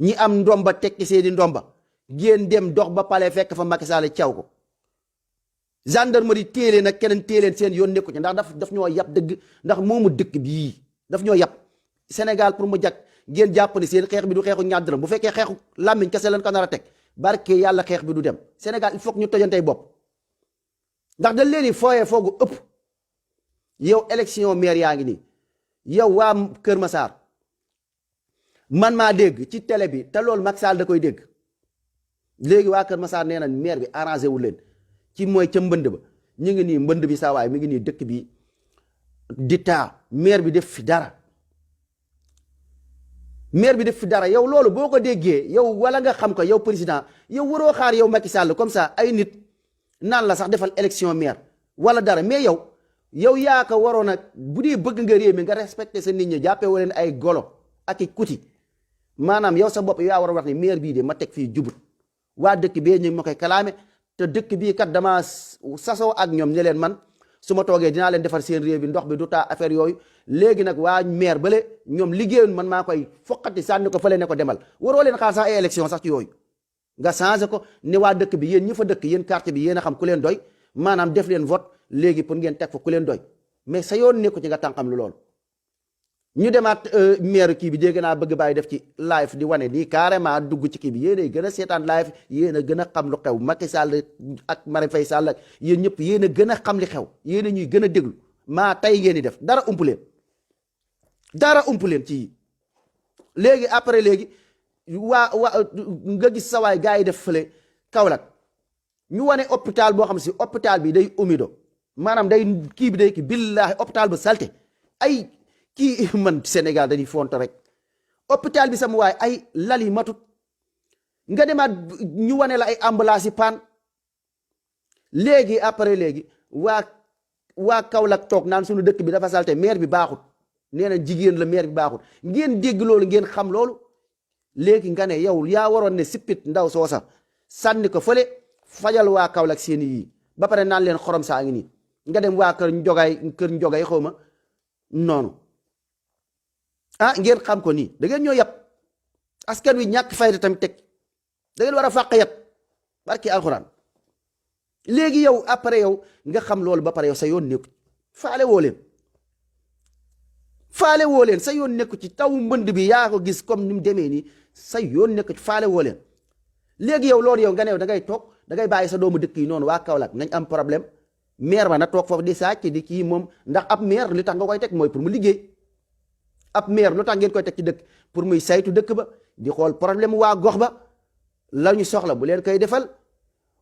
ñi am ndomba tekki seeni ndomba génn dem dox ba pale fekk fa Macky Sall caw ko gendarmerie téeleen nag keneen téeleen seen yoon nekku ci ndax daf ñoo yàpp dëgg ndax moomu dëkk bii daf ñoo yàpp Sénégal pour mu jag ngeen jàpp ni seen xeex bi du xeexu ñaar dërëm bu fekkee xeexu làmmiñ kese lañ ko nar a teg barke yàlla xeex bi du dem Sénégal il faut que ñu tojantey bopp ndax dañ leen di fooyee foogu ëpp yow élection maire yaa ngi nii yow waa Kër Massar man maa dégg ci télé bi te loolu Macky Sall da koy dégg léegi waa Kër Massar nee na maire bi arrangé wu leen ci mooy ca mbënd ba ñu ngi nii mbënd bi saa waay mi ngi nii dëkk bi di taa maire bi def fi dara yow loolu boo ko déggee yow wala nga xam ko yow président yow waroo xaar yow Macky Sall comme ça ay nit naan la sax defal élection maire wala dara mais yow yaa ko waroon a bu dee bëgg nga réew mi nga respecté sa nit ñi jàppee wu leen ay golo ak i kuti maanaam yow sa bopp yaa war a wax ni maire bii de ma teg fii jubut waa dëkk bee ñu ma koy kalaame te dëkk bii kat dama sasoo ak ñoom ne leen man su ma toogee dinaa leen defar seen réew bi ndox bi du taa affaire yooyu léegi nag waa maire bale ñoom liggéeyun man maa koy foqati sànni ko fële ne ko demal waroo leen xaar sax ay élection sax ci yooyu nga changé ko ne waa dëkk bi yéen ñi fa dëkk yéen quartier bi yéen a xam ku leen doy maanaam def leen vote léegi pour ngeen teg fa ku leen doy mais sa yoon nekku ci nga tànqam lu loolu ñu demaat maire kii bi dégg naa bëgg bàyyi def ci live di wane nii carrément dugg ci kii bi yéen a gën a seetaan live yéen a gën a xam lu xew Macky Sall ak Marème Faye Sall ak yéen ñëpp yéen a gën a xam li xew yéen a ñuy gën a déglu maa tey ngeen di def dara ump leen ci léegi après léegi nga gis sa waay gars yi def fële Kaolack ñu wane hôpital boo xam si hôpital bi day umido maanaam day kii bi day kii billaahi hôpital bu salte ay kii man Sénégal dañuy fonto rek hôpital bi sama waay ay lal yi matut nga demaat ñu wane la ay ambulance yi paan léegi après léegi waa waa Kaolack toog naan suñu dëkk bi dafa salte maire bi baaxut nee na jigéen la maire bi baaxut ngeen dégg loolu ngeen xam loolu léegi nga ne yow yaa waroon ne sippit ndaw soosa sànni ko fële fajal waa Kaolack seen yii ba pare naan leen xorom saa ngi nii nga dem waa kër njogay xaw ma noonu ngeen xam ko nii da ngeen ñoo yab askan wi ñàkk fayda tamit teg da ngeen war a fàq yab barki alxuraan léegi yow après yow nga xam loolu ba pare yow sa yoon nekku faale woo leen sa yoon nekku ci taw mbënd bi yaa ko gis comme ni mu demee nii sa yoon nekku ci faale woo leen léegi yow loolu yow nga ne yow da ngay toog da ngay bàyyi sa doomu dëkk yi noonu waa Kaolack nañ am problème maire ba na toog foofu di sàcc di kii moom ndax ab maire li tax nga koy teg mooy pour mu liggéey ab maire lu tax ngeen koy teg ci dëkk pour muy saytu dëkk ba di xool problème waa gox ba la ñu soxla bu leen koy defal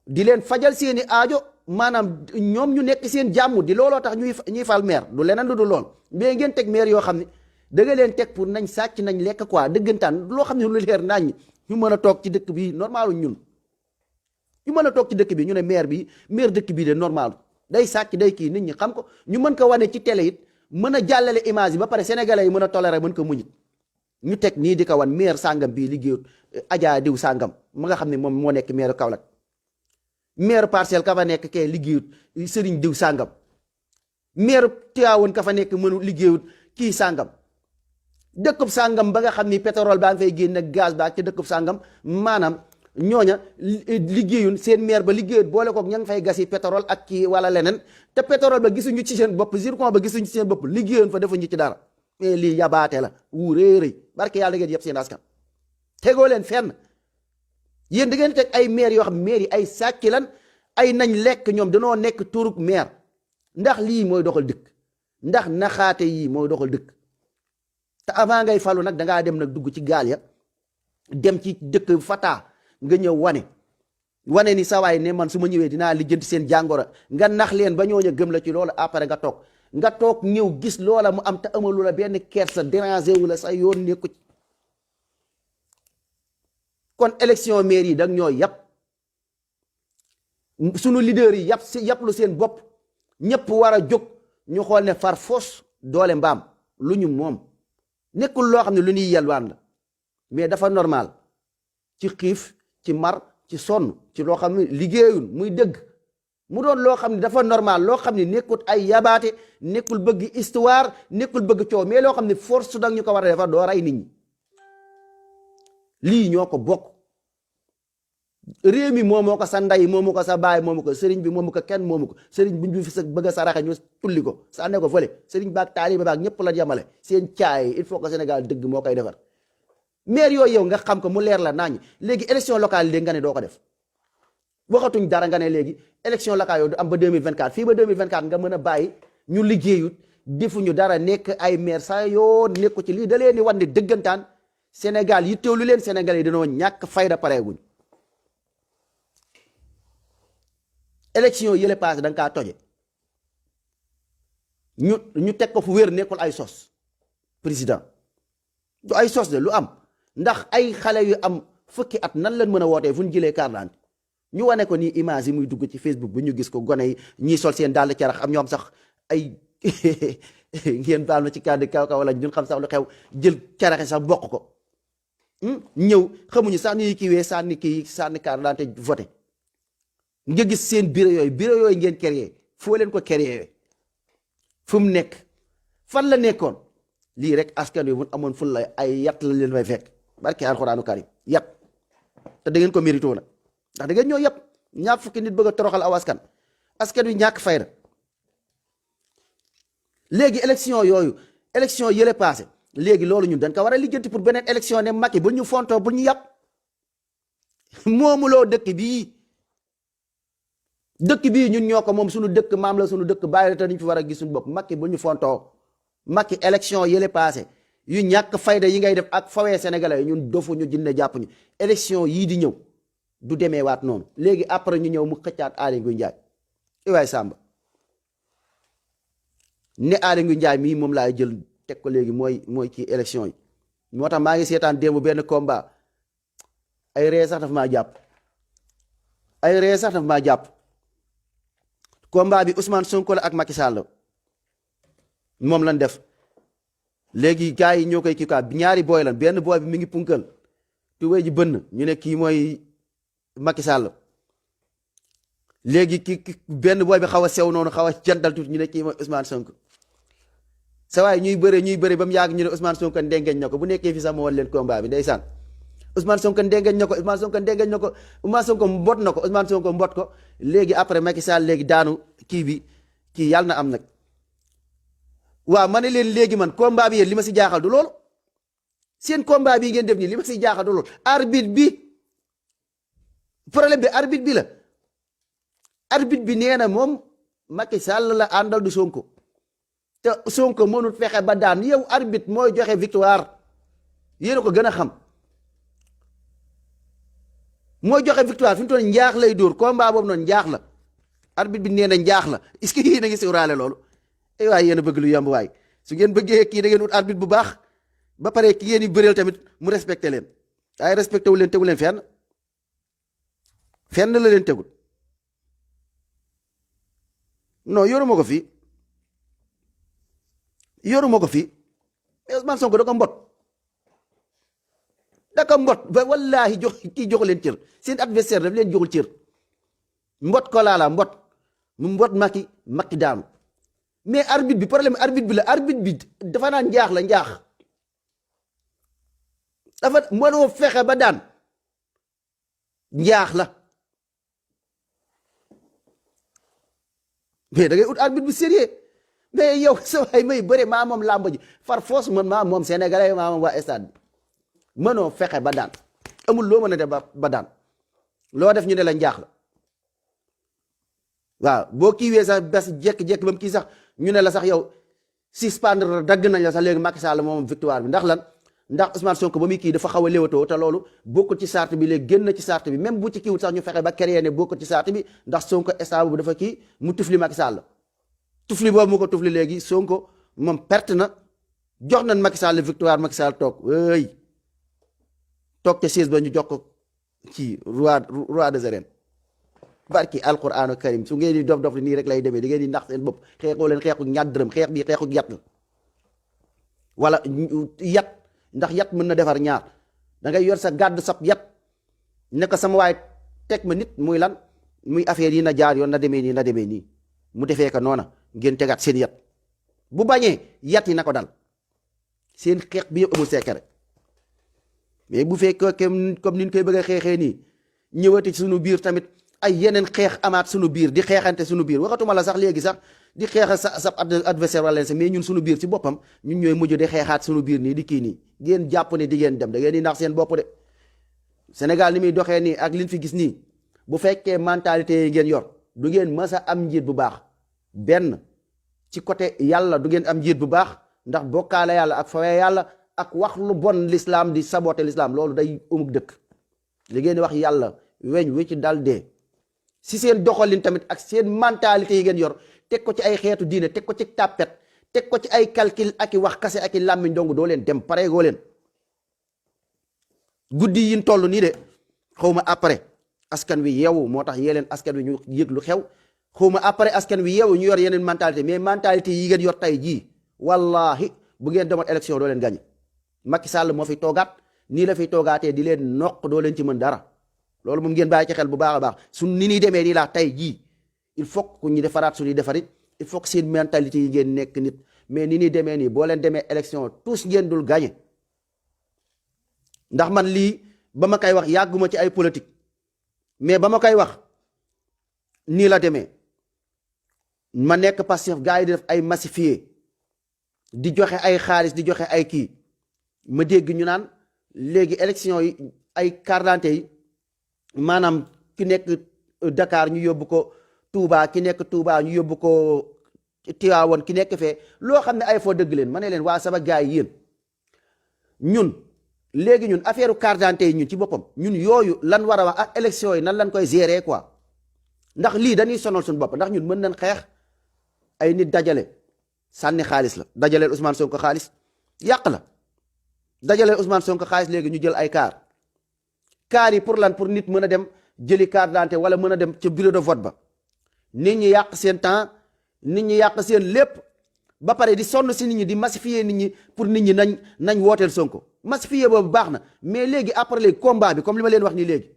di leen fajal seeni aajo maanaam ñoom ñu nekk seen jàmm di looloo tax ñuy fal maire du leneen lu du lool mais ngeen teg maire yoo xam ne da nga leen teg pour nañ sàcc nañ lekk quoi dëggantaan loo xam ne lu leer nañ ñu mën a toog ci dëkk bi normal ñun ñu mën a toog ci dëkk bi ñu ne maire dëkk bii de normal day sàcc day kii nit ñi xam ko ñu mën ko wane ci télé it mën a jàllale image yi ba pare sénégalais yi mën a toléré mën ko muñit ñu teg nii di ko wan maire sàngam bii liggéeyut Adja diw sàngam ma nga xam ne moom moo nekk maire Kaolack maire Parcelles ka fa nekk kee liggéeyut Serigne diw sàngam maire Tivaouane ka fa nekk mënu liggéeyut kii sàngam dëkkub sàngam ba nga xam ni pétrole baa ngi fay génn ak gaz ba ak ci dëkkub sàngam maanaam ñooña liggéeyun seen maire ba liggéeyut boole kook ña ngi fay gasi pétrole ak kii wala leneen te pétrole ba gisuñu ci seen bopp zircon ba gisuñu ci seen bopp liggéeyun fa defuñu ci dara mais lii yabaate la wuuréeréy barke yàlla ngeen yëpp seen askan tegoo leen fenn yéen da ngeen teg ay maire yoo xam maire yi ay sàcc lan ay nañ lekk ñoom danoo nekk turuk maire ndax lii mooy doxal dëkk ndax naxaate yii mooy doxal dëkk te avant ngay falu nag dangaa dem nag dugg ci gaal ya dem ci dëkk Fata nga ñëw wane ni sawaay ne man su ma ñëwee dinaa lijjanti seen jàngoro nga nax leen ba ñooñu gëm la ci loolu après nga toog ñëw gis loola mu am te amalu la benn kersa déranger wu la sa yoon nekku ci kon élection maire yi da ñoo yàpp sunu leader yi yàpp lu seen bopp ñëpp war a jóg ñu xool ne far foos doole mbaam lu ñu moom nekkul loo xam ne lu ñuy yelwaan la mais dafa normal ci xiif ci mar ci sonn ci loo xam ne liggéeyul muy dëgg mu doon loo xam ne dafa normal loo xam ne nekkul ay yabaate nekkul bëgg histoire nekkul bëgg coow mais loo xam ne force dang ñu ko war a defar doo rey nit ñi lii ñoo ko bokk réew mi moomoo ko sa ndey moomu ko sa baay moomu ko sëriñ bi moomu ko kenn moomu ko sëriñ buñ fi sa bëgg a saraxe ñu tulli ko sànne ko fële sëriñ baak taaliba baak ñëpp la yemale seen caay il faut que Sénégal dëgg moo koy defar maire yooyu yow nga xam ko mu leer la nañ léegi élection locale yi nga ne doo ko def waxatuñ dara nga ne léegi élection locale yooyu du am ba 2024 fii ba 2024 nga mën a bàyyi ñu liggéeyut defuñu dara nekk ay maire sa yoo nekku ci lii da leen di wan ne dëggantaan Sénégal yi teewlu leen Sénégal yi dañoo ñàkk fayda pareeguñ élection yële passé da nga kaa toje ñu teg ko fu wér nekkul ay sos président du ay sos de lu am ndax ay xale yu am fukki at nan lañ mën a wootee fu ñu jëlee carte d'identité ñu wane ko nii image yi muy dugg ci Facebook bi ñu gis ko gone yi ñii sol seen dàll carax am ñoom sax ay ngeen baal na ci kàddu kaw kaw la ñun xam sax lu xew jël caraxi sax bokk ko ñëw xamuñu sax ni kiiwee sànni carte d'identité voté nga gis seen bureau yooyu ngeen créé foo leen ko créé fu mu nekk fan la nekkoon lii rek askan wi bu amoon ful la ay yat la leen fay fekk barke alxuraanu karim yat te da ngeen ko mérito nag ndax da ngeen ñoo yàpp ñaar fukki nit bëgg a toroxal aw askan wi ñàkk fayda léegi élection yële passé léegi loolu ñun dañ ko war a lijjanti pour beneen élection ne Macky bu ñu fontoo bu ñu yàpp moomuloo dëkk bii ñun ñoo ko moom suñu dëkk maam la suñu dëkk bàyyi la te ñu fi war a gis suñu bopp Macky bu ñu fontoo Macky élection yële passé yu ñàkk fayda yi ngay def ak fawee sénégalais yi ñun dofu ñu jinne jàpp ñu élection yii di ñëw du demee waat noonu léegi après ñu ñëw mu xëccaat Aly Ngouille Ndiaye iwaay Samba ne Aly Ngouille Ndiaye mii moom laay jël teg ko léegi mooy ci élection yi moo tax maa ngi seetaan démb benn combat ay ree sax daf maa jàpp combat bi Ousmane Sonko la ak Macky Sall moom lañ def léegi gars yi ñoo koy kii quoi ñaari booy lan benn booy bi mi ngi punkal tubéy ji bënn ñu ne kii mooy Macky Sall léegi ki benn booy bi xaw a sew noonu xaw a jantal tuuti ñu ne kii mooy Ousmane Sonko sa waay ñuy bëre ba mu yàgg ñu ne Ousmane Sonko ndengeñ na ko bu nekkee fi sax ma wan leen combat bi ndeysaan Ousmane Sonko ndengeñ na ko Ousmane Sonko ndengeñ na ko Ousmane Sonko mbot na ko Ousmane Sonko mbot ko léegi après Macky Sall léegi daanu kii bi kii yàlla na am nag waaw ma ne leen léegi man combat bi yéen li ma si jaaxal du loolu seen combat bi ngeen def nii li ma si jaaxal du loolu arbitre bi problème bi arbitre bi la arbitre bi nee na moom Macky Sall la àndal du Sonko te Sonko mënul fexe ba daan yow arbitre mooy joxe victoire yéen a ko gën a xam mooy joxe victoire fi mu toll njaax lay dóor combat boobu noonu njaax la arbitre bi nee na njaax la est-ce que yéen a ngi sóoraale loolu ay waay yéen a bëgg lu yomb waay su ngeen bëggee kii da ngeen ut arbitre bu baax ba pare ki ngeen di bëreel tamit mu respecté leen ay respecté wu leen tegu leen fenn la leen tegul non yoruma ko fii mais Ousmane Sonko da ko mbot ba wallaahi kii joxu leen cër seen adversaire daf leen joxul cër mbot ko laala mbot mu mbot Macky daanu mais arbitre bi problème arbitre bi la arbitre bi dafa naan njaax la njaax dafa mënoo fexe ba daan njaax la mais da ngay ut arbitre bu sérieux mais yow sa waay may bëre maa moom làmb ji far force man maa moom sénégalais maa moom waa stade bi mënoo fexe ba daan amul loo mën a def ba daan loo def ñu ne la njaax la waaw boo kiiwee sax bés jékki-jékki ba mu kii sax ñu ne la sax yow suspendre dagg nañ la sax léegi Macky Sall moom victoire bi ndax lan ndax Ousmane Sonko ba muy kii dafa xaw a léwatoo te loolu bokkul ci charte bi léegi génn ci charte bi même bu ci kiiwut sax ñu fexe ba créer ne bokkul ci charte bi ndax Sonko instant bu dafa kii mu tufli Macky Sall tufli boobu mu ko tufli léegi Sonko moom perte na jox nañ Macky Sall victoire Macky Sall toog toog ca siis ba ñu jox ko ci roi des arènes barki alquranu karim su ngeen di dof nii rek lay demee di ngeen di nax seen bopp xeexoo leen xeexu ñaar dërëm xeex bi xeexu yat la wala yat ndax yat mën na defar ñaar da ngay yor sa gàdd sab yat ne ko sama waay teg ma nit muy lan muy affaire yi na jaar yoon na demee nii mu defee ko noona ngeen tegaat seen yat bu bañee yat yi na ko dal seen xeex bi yëpp amul secret mais bu fekkee comme ni ñu koy bëgg a xeexee nii ñëwati suñu biir tamit ay yeneen xeex amaat suñu biir di xeexante suñu biir waxatuma la sax léegi sax di xeexa sa adversaire wala leen sax mais ñun suñu biir ci boppam ñun ñooy mujj di xeexaat suñu biir nii di kii nii ngeen jàpp ne di ngeen dem da ngeen di nax seen bopp de Sénégal ni muy doxee nii ak liñ fi gis nii bu fekkee mentalité yi ngeen yor du ngeen mës a am njiit bu baax benn ci côté yàlla du ngeen am njiit bu baax ndax bokkaale yàlla ak fawee yàlla ak wax lu bon l'islam di saboter l'islam loolu day umuk dëkk li ngeen di wax yàlla weñ wi ci dal dee si seen doxalin tamit ak seen mentalité yi ngeen yor teg ko ci ay xeetu diine teg ko ci tàppet teg ko ci ay calcul ak i wax kase ak i làmmiñ dong doo leen dem pareegoo leen guddi yin toll nii de xawma après askan wi yeewu moo tax yee leen askan wi ñu yëg lu xew xawma après askan wi yeewu ñu yor yeneen mentalité mais mentalité yi ngeen yor tey jii wallahi bu ngeen demoon élection doo leen gagné Macky Sall moo fi toogaat nii la fi toogaatee di leen noq doo leen ci mën dara loolu moom ngeen bàyyi ci xel bu baax a baax su ni ñuy demee nii laa tey jii il faut que ñu defaraat suñuy defarit il faut que seen mentalité yi ngeen nekk nit mais ni ñuy demee nii boo leen demee élection tous ngeen dul gagné ndax man lii ba ma koy wax yàgguma ci ay politique mais ba ma koy wax nii la demee ma nekk Pastef gars yi di def ay massifié di joxe ay xaalis di joxe ay kii ma dégg ñu naan léegi élection yi ay carte d'identité yi maanaam ki nekk Dakar ñu yóbbu ko Touba ki nekk Touba ñu yóbbu ko Tivaouane ki nekk fee loo xam ne ay foo dëgg leen ma ne leen waa sama gars yi yéen ñun léegi ñun affaire carte d'identité yi ñun ci boppam ñun yooyu lan war a wax ak élection yi nan lan koy gérer quoi ndax lii dañuy sonal suñu bopp ndax ñun mën nañ xeex ay nit dajale sànni xaalis la dajaleel Ousmane Sonko xaalis yàq la dajaleel Ousmane Sonko xaalis léegi ñu jël ay kaar yi pour lan pour nit mën a dem jëli carte d'identité wala mën a dem ca bureau de vote ba nit ñi yàq seen temps nit ñi yàq seen lépp ba pare di sonn si nit ñi di massifier nit ñi pour nit ñi nañ wooteel Sonko massifier boobu baax na mais léegi après léegi combat bi comme li ma leen wax nii léegi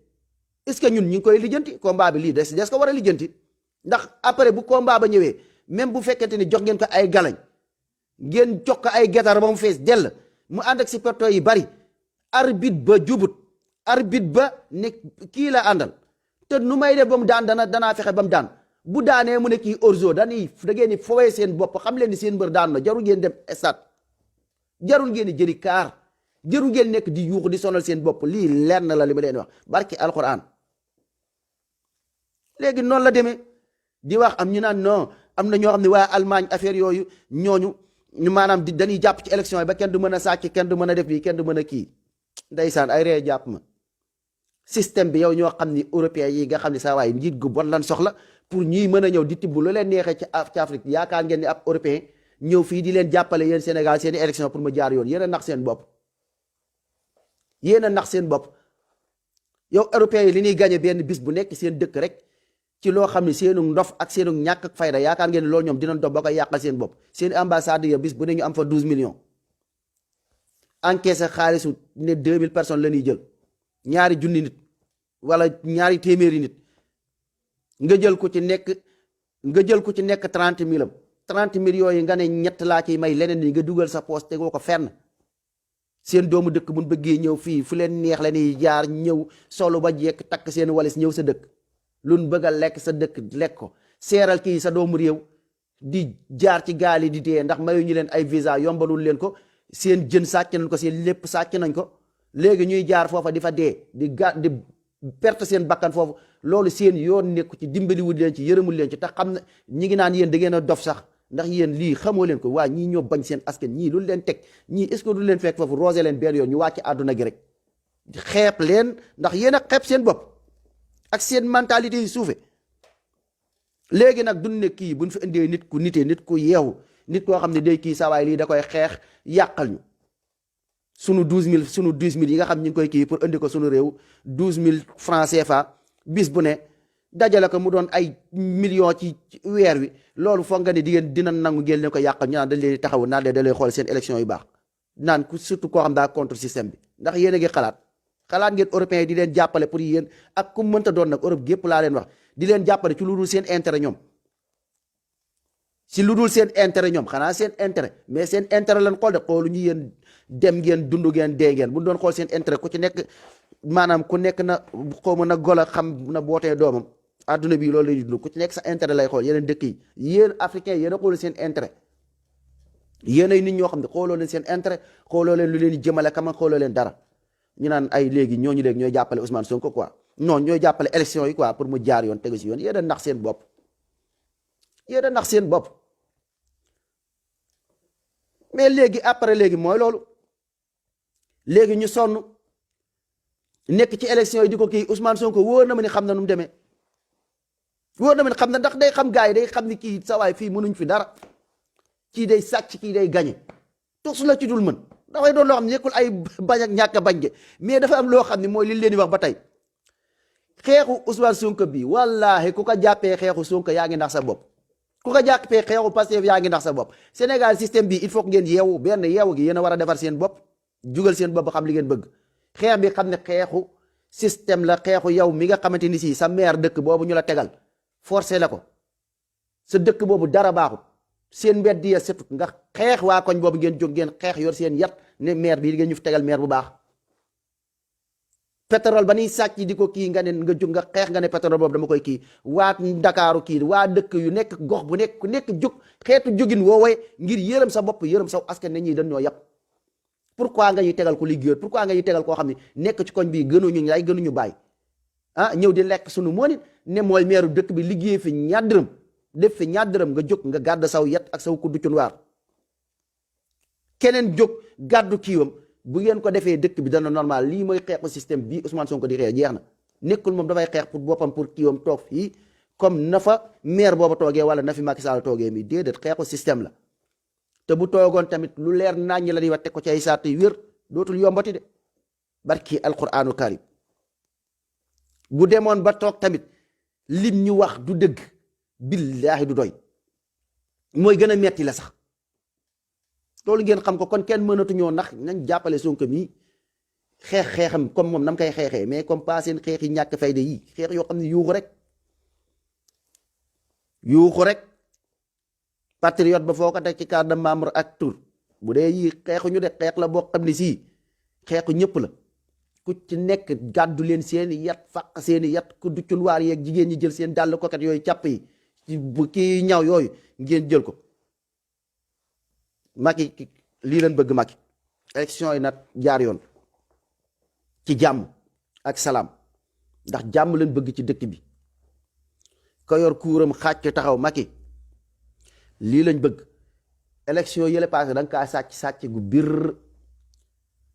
est-ce que ñun ñu ngi koy lijjanti combat bi lii des ko war a lijjanti ndax après bu combat ba ñëwee même bu fekkente ni jox ngeen ko ay galañ ngeen jox ko ay getar ba mu fees dell mu ànd ak supporters yi bari arbitre ba jubut arbitre ba ne kii la àndal te nu may def ba mu daan danaa fexe ba mu daan bu daanee mu ne kii orzo da ngeen ni fowee seen bopp xam leen ni seen mbër daan na jarul ngeen dem stade jarul ngeen di jëri kaar jarul ngeen nekk di yuuxu di sonal seen bopp lii lenn la li ma leen wax barki alquran léegi noonu la demee di wax am ñu naan non am na ñoo xam ne waa Allemagne affaire yooyu ñooñu ñu maanaam dañuy jàpp ci élection yi ba kenn du mën a sàcc kenn du mën a def lii kenn du mën a kii ndeysaan ay ree jàpp ma système bi yow ñoo xam ni européens yi nga xam ne saa waaye njiit gu bon lan soxla pour ñuy mën a ñëw di tibb lu leen neexee ci Afrique yaakaar ngeen ni ab européen ñëw fii di leen jàppale yéen Sénégal seen i élection pour mu jaar yoon yéen a nax seen bopp yéen a nax seen bopp yow européens yi li ñuy gagné benn bis bu nekk seen dëkk rek ci loo xam ne seenu ndof ak seenu ñàkk ak fayda yaakaar ngeen ne loolu ñoom dinañ dox ba koy yàqal seen bopp seen ambassade ya bis bu ne ñu am fa 12 millions encaissé xaalisu ne 2000 personnes la ñuy jël ñaari junni nit wala ñaari téeméeri nit nga jël ku ci nekk 30 000 am 30 millions yi nga ne ñett laa ciy may leneen ni nga dugal sa poste tegoo ko fenn seen doomu dëkk mun bëggee ñëw fii fu leen neex la ñuy jaar ñëw solo ba jekk takk seen walis ñëw sa dëkk luñ bëgg a lekk sa dëkk lekk ko seeral kii sa doomu réew di jaar ci gaal yi di dee ndax mayu ñu leen ay visa yombalul leen ko seen jën sàcc nañ ko seen lépp sàcc nañ ko léegi ñuy jaar foofa di fa dee di perte seen bakkan foofu loolu seen yoon nekku ci dimbaliwul leen ci yërëmul leen ci tax xam na ñi ngi naan yéen da ngeen a dof sax ndax yéen lii xamoo leen ko waa ñii ñoo bañ seen askan ñii lu leen teg ñii est-ce que du leen fekk foofu rosé leen benn yoon ñu wàcc àdduna gi rek xeeb leen ndax yéen a xeeb seen bopp ak seen mentalité yi suufe léegi nag duñ ne kii buñ fi indee nit ku nitee nit ku yeewu nit koo xam ne day kii sawaay lii da koy xeex yàqal ñu sunu 12000 yi nga xam ñu ngi koy kii pour indi ko sunu réew 12000 francs CFA bis bu ne dajale ko mu doon ay millions ci weer wi loolu foog nga ne dina nangu ngeen leen ko yàqal ñu naan dañ leen di taxaw naan da lay xool seen élection yu baax naan ku surtout koo xam daa contre système bi ndax yéen a ngi xalaat ngeen européens yi di leen jàppale pour yéen ak ku mënta doon nag Europe gépp laa leen wax di leen jàppale ci lu dul seen intérêt ñoom si lu dul seen intérêt ñoom xanaa seen intérêt mais seen intérêt lañ xool de xoolu ñu yéen dem ngeen dund ngeen dee ngeen bu doon xool seen intérêt ku ci nekk maanaam ku nekk na xawma na golo xam na bootee doomam adduna bi loolu lay dund ku ci nekk sa intérêt lay xool yeneen dëkk yi yéen africains yéen a xool seen intérêt yéen ay nit ñoo xam ne xooloo leen seen intérêt xooloo leen lu leen di jëmale kama xooloo leen dara ñu naan ay léegi ñooy jàppale Ousmane Sonko quoi non ñooy jàppale élection yi quoi pour mu jaar yoon tegu si yoon yéen a nax seen bopp mais léegi après léegi mooy loolu léegi ñu sonn nekk ci élection yi di ko kii Ousmane Sonko wóor na ma ni xam na nu mu demee wóor na ma ni xam na ndax day xam gars yi day xam ni kii sawaay fii mënuñ fi dara kii day sàcc kii day gañe tos la ci dul mën dafay doon loo xam ne nekkul ay bañ ak ñàkk a bañ ge mais dafa am loo xam ne mooy li leen di wax ba tey xeexu Ousmane Sonko bi wallaahi ku ko jàppee xeexu Sonko yaa ngi ndax sa bopp ku ko jàppee xeexu Pastef yaa ngi ndax sa bopp Sénégal système bi il faut que ngeen yeewu benn yeewu gi yéen a war a defar seen bopp jugal seen bopp xam li ngeen bëgg xeex bi xam ne xeexu système la xeexu yow mi nga xamante ni si sa maire dëkk boobu ñu la tegal forcé la ko sa dëkk boobu dara baaxut seen mbedd ya setut nga xeex waa koñ boobu ngeen jóg ngeen xeex yor seen yat ne maire bi ngeen ñu fi tegal maire bu baax pétrole ba niy sàcc di ko kii nga ne nga jóg nga xeex nga ne pétrole boobu dama koy kii waa Ndakaaru kii waa dëkk yu nekk gox bu nekk ku nekk jóg xeetu jógin woowee ngir yërëm sa bopp yërëm saw askan ne ñii dañ ñoo yàpp pourquoi nga ñuy tegal ko liggéey pourquoi nga ñuy tegal koo xam ne nekk ci koñ bi gënuñu lay gënuñu bàyyi ñëw di lekk sunu moo nit ne mooy meeru dëkk bi liggéey fi ñaar dërëm def fi ñaar dërëm nga jóg nga gàdd saw yet ak saw kuddu cunwaar keneen jóg gàddu kiiwam bu ngeen ko defee dëkk bi dana normal lii mooy xeexu système bii Ousmane Sonko di xeex jeex na nekkul moom dafay xeex pour boppam pour kiiwam toog fii comme na fa maire booba toogee wala na fi Macky Sall toogee mi déedéet xeexu système la te bu toogoon tamit lu leer naññ la di wax teg ko ci ay saat yu wér dootul yombati de barki alquraanu karim bu demoon ba toog tamit lim ñu wax du dëgg billaahi du doy mooy gën a metti la sax loolu ngeen xam ko kon kenn mënatuñoo nax nañ jàppale Sonko mi xeexam comme moom nam koy xeexee mais comme pas seen xeex yi ñàkk fayda yi xeex yoo xam ne yuuxu rek patriote ba foo ko teg ci carte de membre ak tur bu dee yii xeexuñu de xeex la boo xam ne sii xeexu ñëpp la ku ci nekk gàddu leen seeni yat faq seeni yat ku du cunwaar yeeg jigéen ñi jël seen dàll koket yooyu càpp yi bu kii ñaw yooyu ngeen jël ko Macky lii leen bëgg Macky élection yi nag jaar yoon ci jàmm ak salaam ndax jàmm leen bëgg ci dëkk bi ko yor kuuram xaaj ko taxaw Macky lii lañ bëgg élection yële passé da nga kaa sàcc gu bir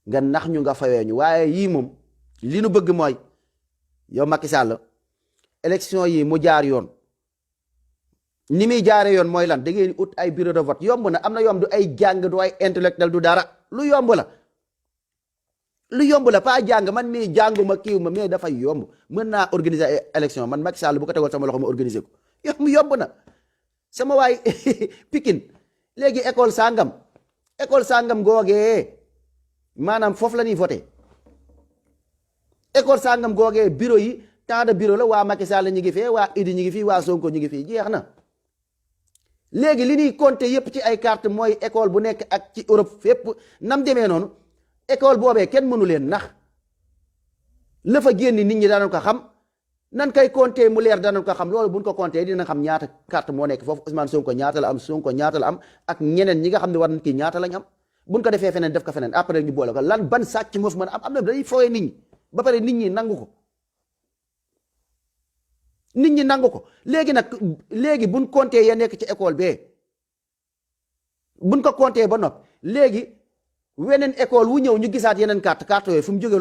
nga nax ñu nga fawee ñu waaye yii moom li nu bëgg mooy yow Macky Sall élection yi mu jaar yoon ni muy jaaree yoon mooy lan da ngeen ut ay bureau de vote yomb na am na yomb du ay jàng du ay intellectuel du dara lu yomb la pas jàng man mii jànguma kiiw ma mais dafay yomb mën naa organiser ay élection man Macky Sall bu ko tegal sama loxo ma organiser ko yomb na sama waay Pikine léegi école sangam googee maanaam foofu la ñuy voté école sangam googee bureau yi tant de bureau la waa Macky Sall ñu ngi fee waa Idi ñu ngi fii waa Sonko ñu ngi fii jeex na léegi li ñuy compter yépp ci ay carte mooy école bu nekk ak ci Europe fépp nam demee noonu école boobee kenn mënu leen nax la fa génn nit ñi danañ ko xam nan kay compter mu leer danañ ko xam loolu buñ ko compter dina xam ñaata carte moo nekk foofu Ousmane Sonko ñaata la am ak ñeneen ñi nga xam ne war nañ kii ñaata lañ am buñ ko defee feneen def ko feneen après ñu boole ko lan ban sàcc moo fi mën a am na day fooyee nit ñi ba pare nit ñi nangu ko léegi buñ compter ya nekk ci école bee buñ ko compter ba noppi léegi weneen école wu ñëw ñu gisaat yeneen carte yooyu fu mu jógee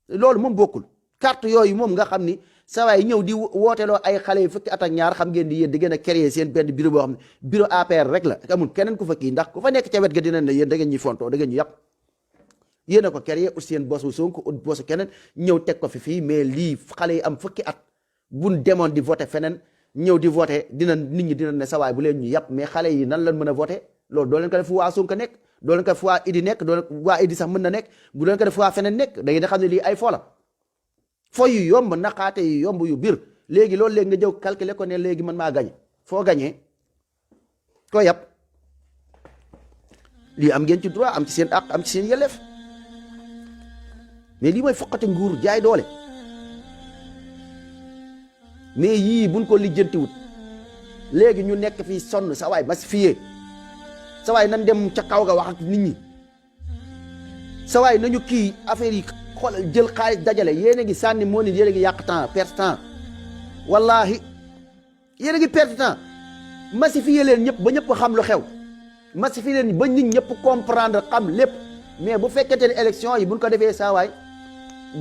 loolu moom bokkul carte yooyu moom nga xam ni sawaay ñëw di wooteloo ay xale yu fukki at ak ñaar xam ngeen di yéen di gën a créer seen benn bureau boo xam ne bureau APR rek la amul keneen ku fa kii ndax ku fa nekk ca wet ga dinañ ne yéen da ngeen ñuy fontoo da ngeen ñu yàq yéen a ko créer ut seen bosu Sonko ut bosu keneen ñëw teg ko fii mais lii xale yi am fukki at buñ demoon di voté feneen ñëw di voté nit ñi dinañ ne sawaay bu leen ñu yàpp mais xale yi nan lañ mën a voté loolu doo leen ko def fu waa Sonko nekk doo leen ko def fu waa Idi nekk doo leen waa Idi sax mën na nekk bu leen ko def fu waa feneen nekk da ngeen xam ne lii ay fo la fo yu yomb naqaate yu yomb yu bir léegi loolu léegi nga jëw calculer ko ne léegi man maa gañe foo gañee ko yàpp lii am ngeen ci droit am ci seen àq am ci seen yelleef mais lii mooy foqate nguur jaay doole mais yii buñ ko lijjantiwut léegi ñu nekk fii sonn sa waay massifié sa waay nan dem ca kaw ga wax ak nit ñi sa waay nañu kii affaire yi xoolal jël xaalis dajale yéen a ngi sànni moo nit yéen a ngi yàq temps perte temps wallahi yéen a ngi perte temps massifié leen ñëpp ba ñëpp xam lu xew massifié leen ba nit ñëpp comprendre xam lépp mais bu fekkente ne élection yi buñ ko defee saa waay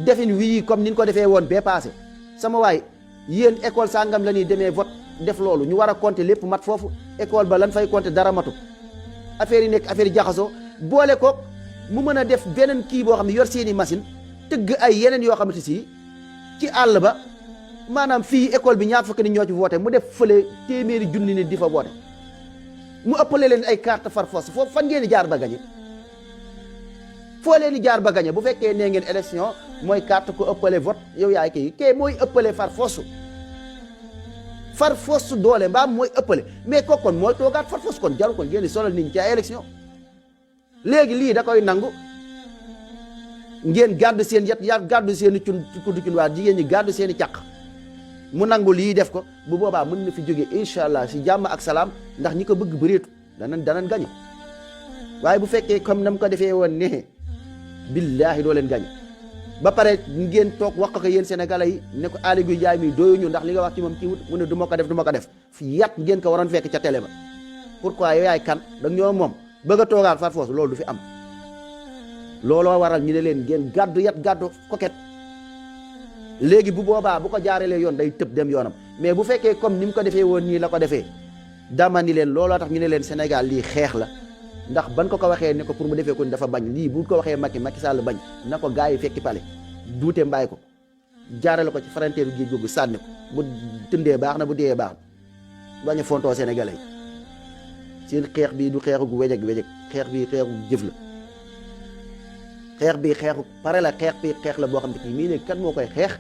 defin wii comme niñ ko defee woon bee passé sama waay yéen école sangam la ñuy demee vote def loolu ñu war a compter lépp mat foofu école ba lan fay compter dara matu affaire yi nekk affaire yi jaxasoo boole ko mu mën a def beneen kii boo xam ne yor seeni machine tëgg ay yeneen yoo xamante si ci àll ba maanaam fii école bi ñaar fukki nit ñoo ci voté mu def fële téeméeri junni nit di fa voté mu ëppale leen ay carte far force foofu fan ngeen di jaar ba gañe foo leen di jaar ba gañe bu fekkee nee ngeen élection mooy carte ko ëppale vote yow yaay kii mooy ëppale far force doole mbaam mooy ëppale mais kooku kon mooy toogaat far force kon jaru kon ngeen di solal nit ñi ci ay élection léegi lii da koy nangu ngeen gàddu seen yat gàddu seen i kuddu cun waa jigéen ñi gàddu seen i càq mu nangu lii def ko bu boobaa mën na fi jóge incha allah si jàmm ak salaam ndax ñi ko bëgg bëreetu danañ gañe waaye bu fekkee comme nam ko defee woon ne billaahi doo leen gañe ba pare ngeen toog wax ko yéen sénégalais yi ne ko Aly Ngouille Ndiaye mi doyuñu ndax li nga wax ci moom kii wut mu ne du ma ko def yat ngeen ko waroon fekk ca télé ba pourquoi yow yaay kan da ñoo moom bëgg a toogaat far foos loolu du fi am looloo waral ñu ne leen ngeen gàddu yat gàddu coquette léegi bu boobaa bu ko jaarelee yoon day tëb dem yoonam mais bu fekkee comme ni mu ko defee woon nii la ko defee dama ni leen looloo tax ñu ne leen Sénégal lii xeex la ndax ban ko waxee ne ko pour mu defee ko ni dafa bañ lii bu ko waxee Macky Sall bañ na ko gars yi fekki pale duute mbaay ko jaarale ko ci frontière géej googu sànni ko bu tëndee baax na bu dee baax na bañ a fontoo Sénégalais yi seen xeex bii du xeexu wejeg xeex bii xeexu jëf la xeex bii xeexu pare la xeex bii xeex la boo xam ne kii mii ne kan moo koy xeex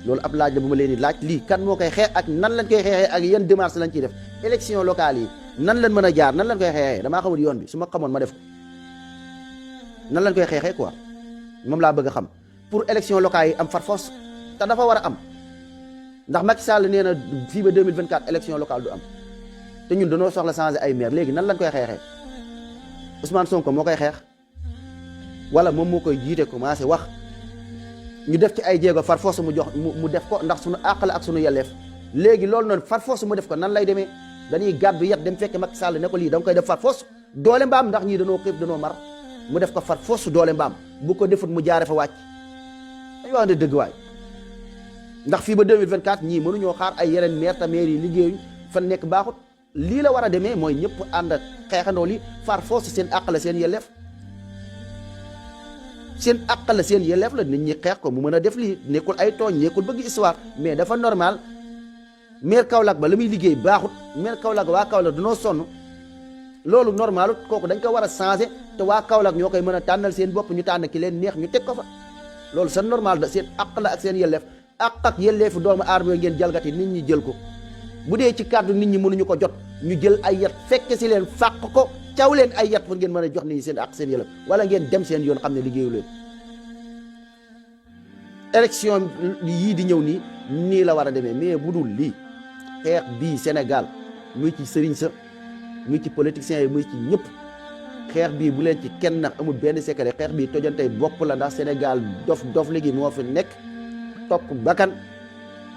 loolu ab laaj la bu ma leen di laaj lii kan moo koy xeex ak nan lañ koy xeexee ak yan démarche lañ ciy def élection locale yi nan lañ mën a jaar nan lañ koy xeexee damaa xamul yoon bi su ma xamoon ma def ko nan lañ koy xeexee quoi moom laa bëgg a xam pour élection locale yi am far force te dafa war a am ndax Macky Sall nee na fii ba 2024 élection locale du am te ñun dañoo soxla changer ay maire léegi nan lañ koy xeexee Ousmane Sonko moo koy xeex wala moom moo koy jiite commencé wax ñu def ci ay jéego far force mu jox mu def ko ndax suñu àq la ak suñu yelleef léegi loolu noonu far force mu def ko nan lay demee dañuy gàddu yat dem fekk Macky Sall ne ko lii da nga koy def far force doole mbaam ndax ñii dañoo xiif dañoo mar mu def ko far force doole mbaam bu ko defut mu jaare fa wàcc dañu wax ne dëgg waay ndax fii ba 2024 ñii mënuñoo xaar ay yeneen maire ta maire yi liggéeyuñ fan nekk baaxut lii la war a demee mooy ñëpp ànd ak xeexandoo li far force seen àq la seen yelleef seen àq la seen yelleef la nit ñi xeex ko mu mën a def lii nekkul ay tooñ nekkul bëgg histoire mais dafa normal maire Kaolack ba la muy liggéey baaxut maire Kaolack waa Kaolack dañoo sonn loolu normalut kooku dañ ko war a changer te waa Kaolack ñoo koy mën a tànnal seen bopp ñu tànn ki leen neex ñu teg ko fa loolu c'est normal da seen àq la ak seen yelleef àq ak yelleefu doomu aadama ngeen jalgati nit ñi jël ko bu dee ci kàddu nit ñi mënuñu ko jot ñu jël ay yat fekke si leen fàq ko caw leen ay yat pour ngeen mën a jox nit ñi seen àq seen yelleef wala ngeen dem seen yoon xam ne liggéeyu leen élection yii di ñëw nii la war a demee mais bu dul lii xeex bii Sénégal muy ci sëriñ sa muy ci politiciens yi muy ci ñëpp xeex bii bu leen ci kenn nax amul benn secret xeex bii tojantey bopp la ndax Sénégal dof léegi moo fi nekk topp bakkan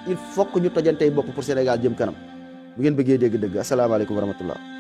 il faut que ñu tojantey bopp pour Sénégal jëm kanam bu ngeen bëggee dégg-dëgg asalaamaaleykum wa rahmatullah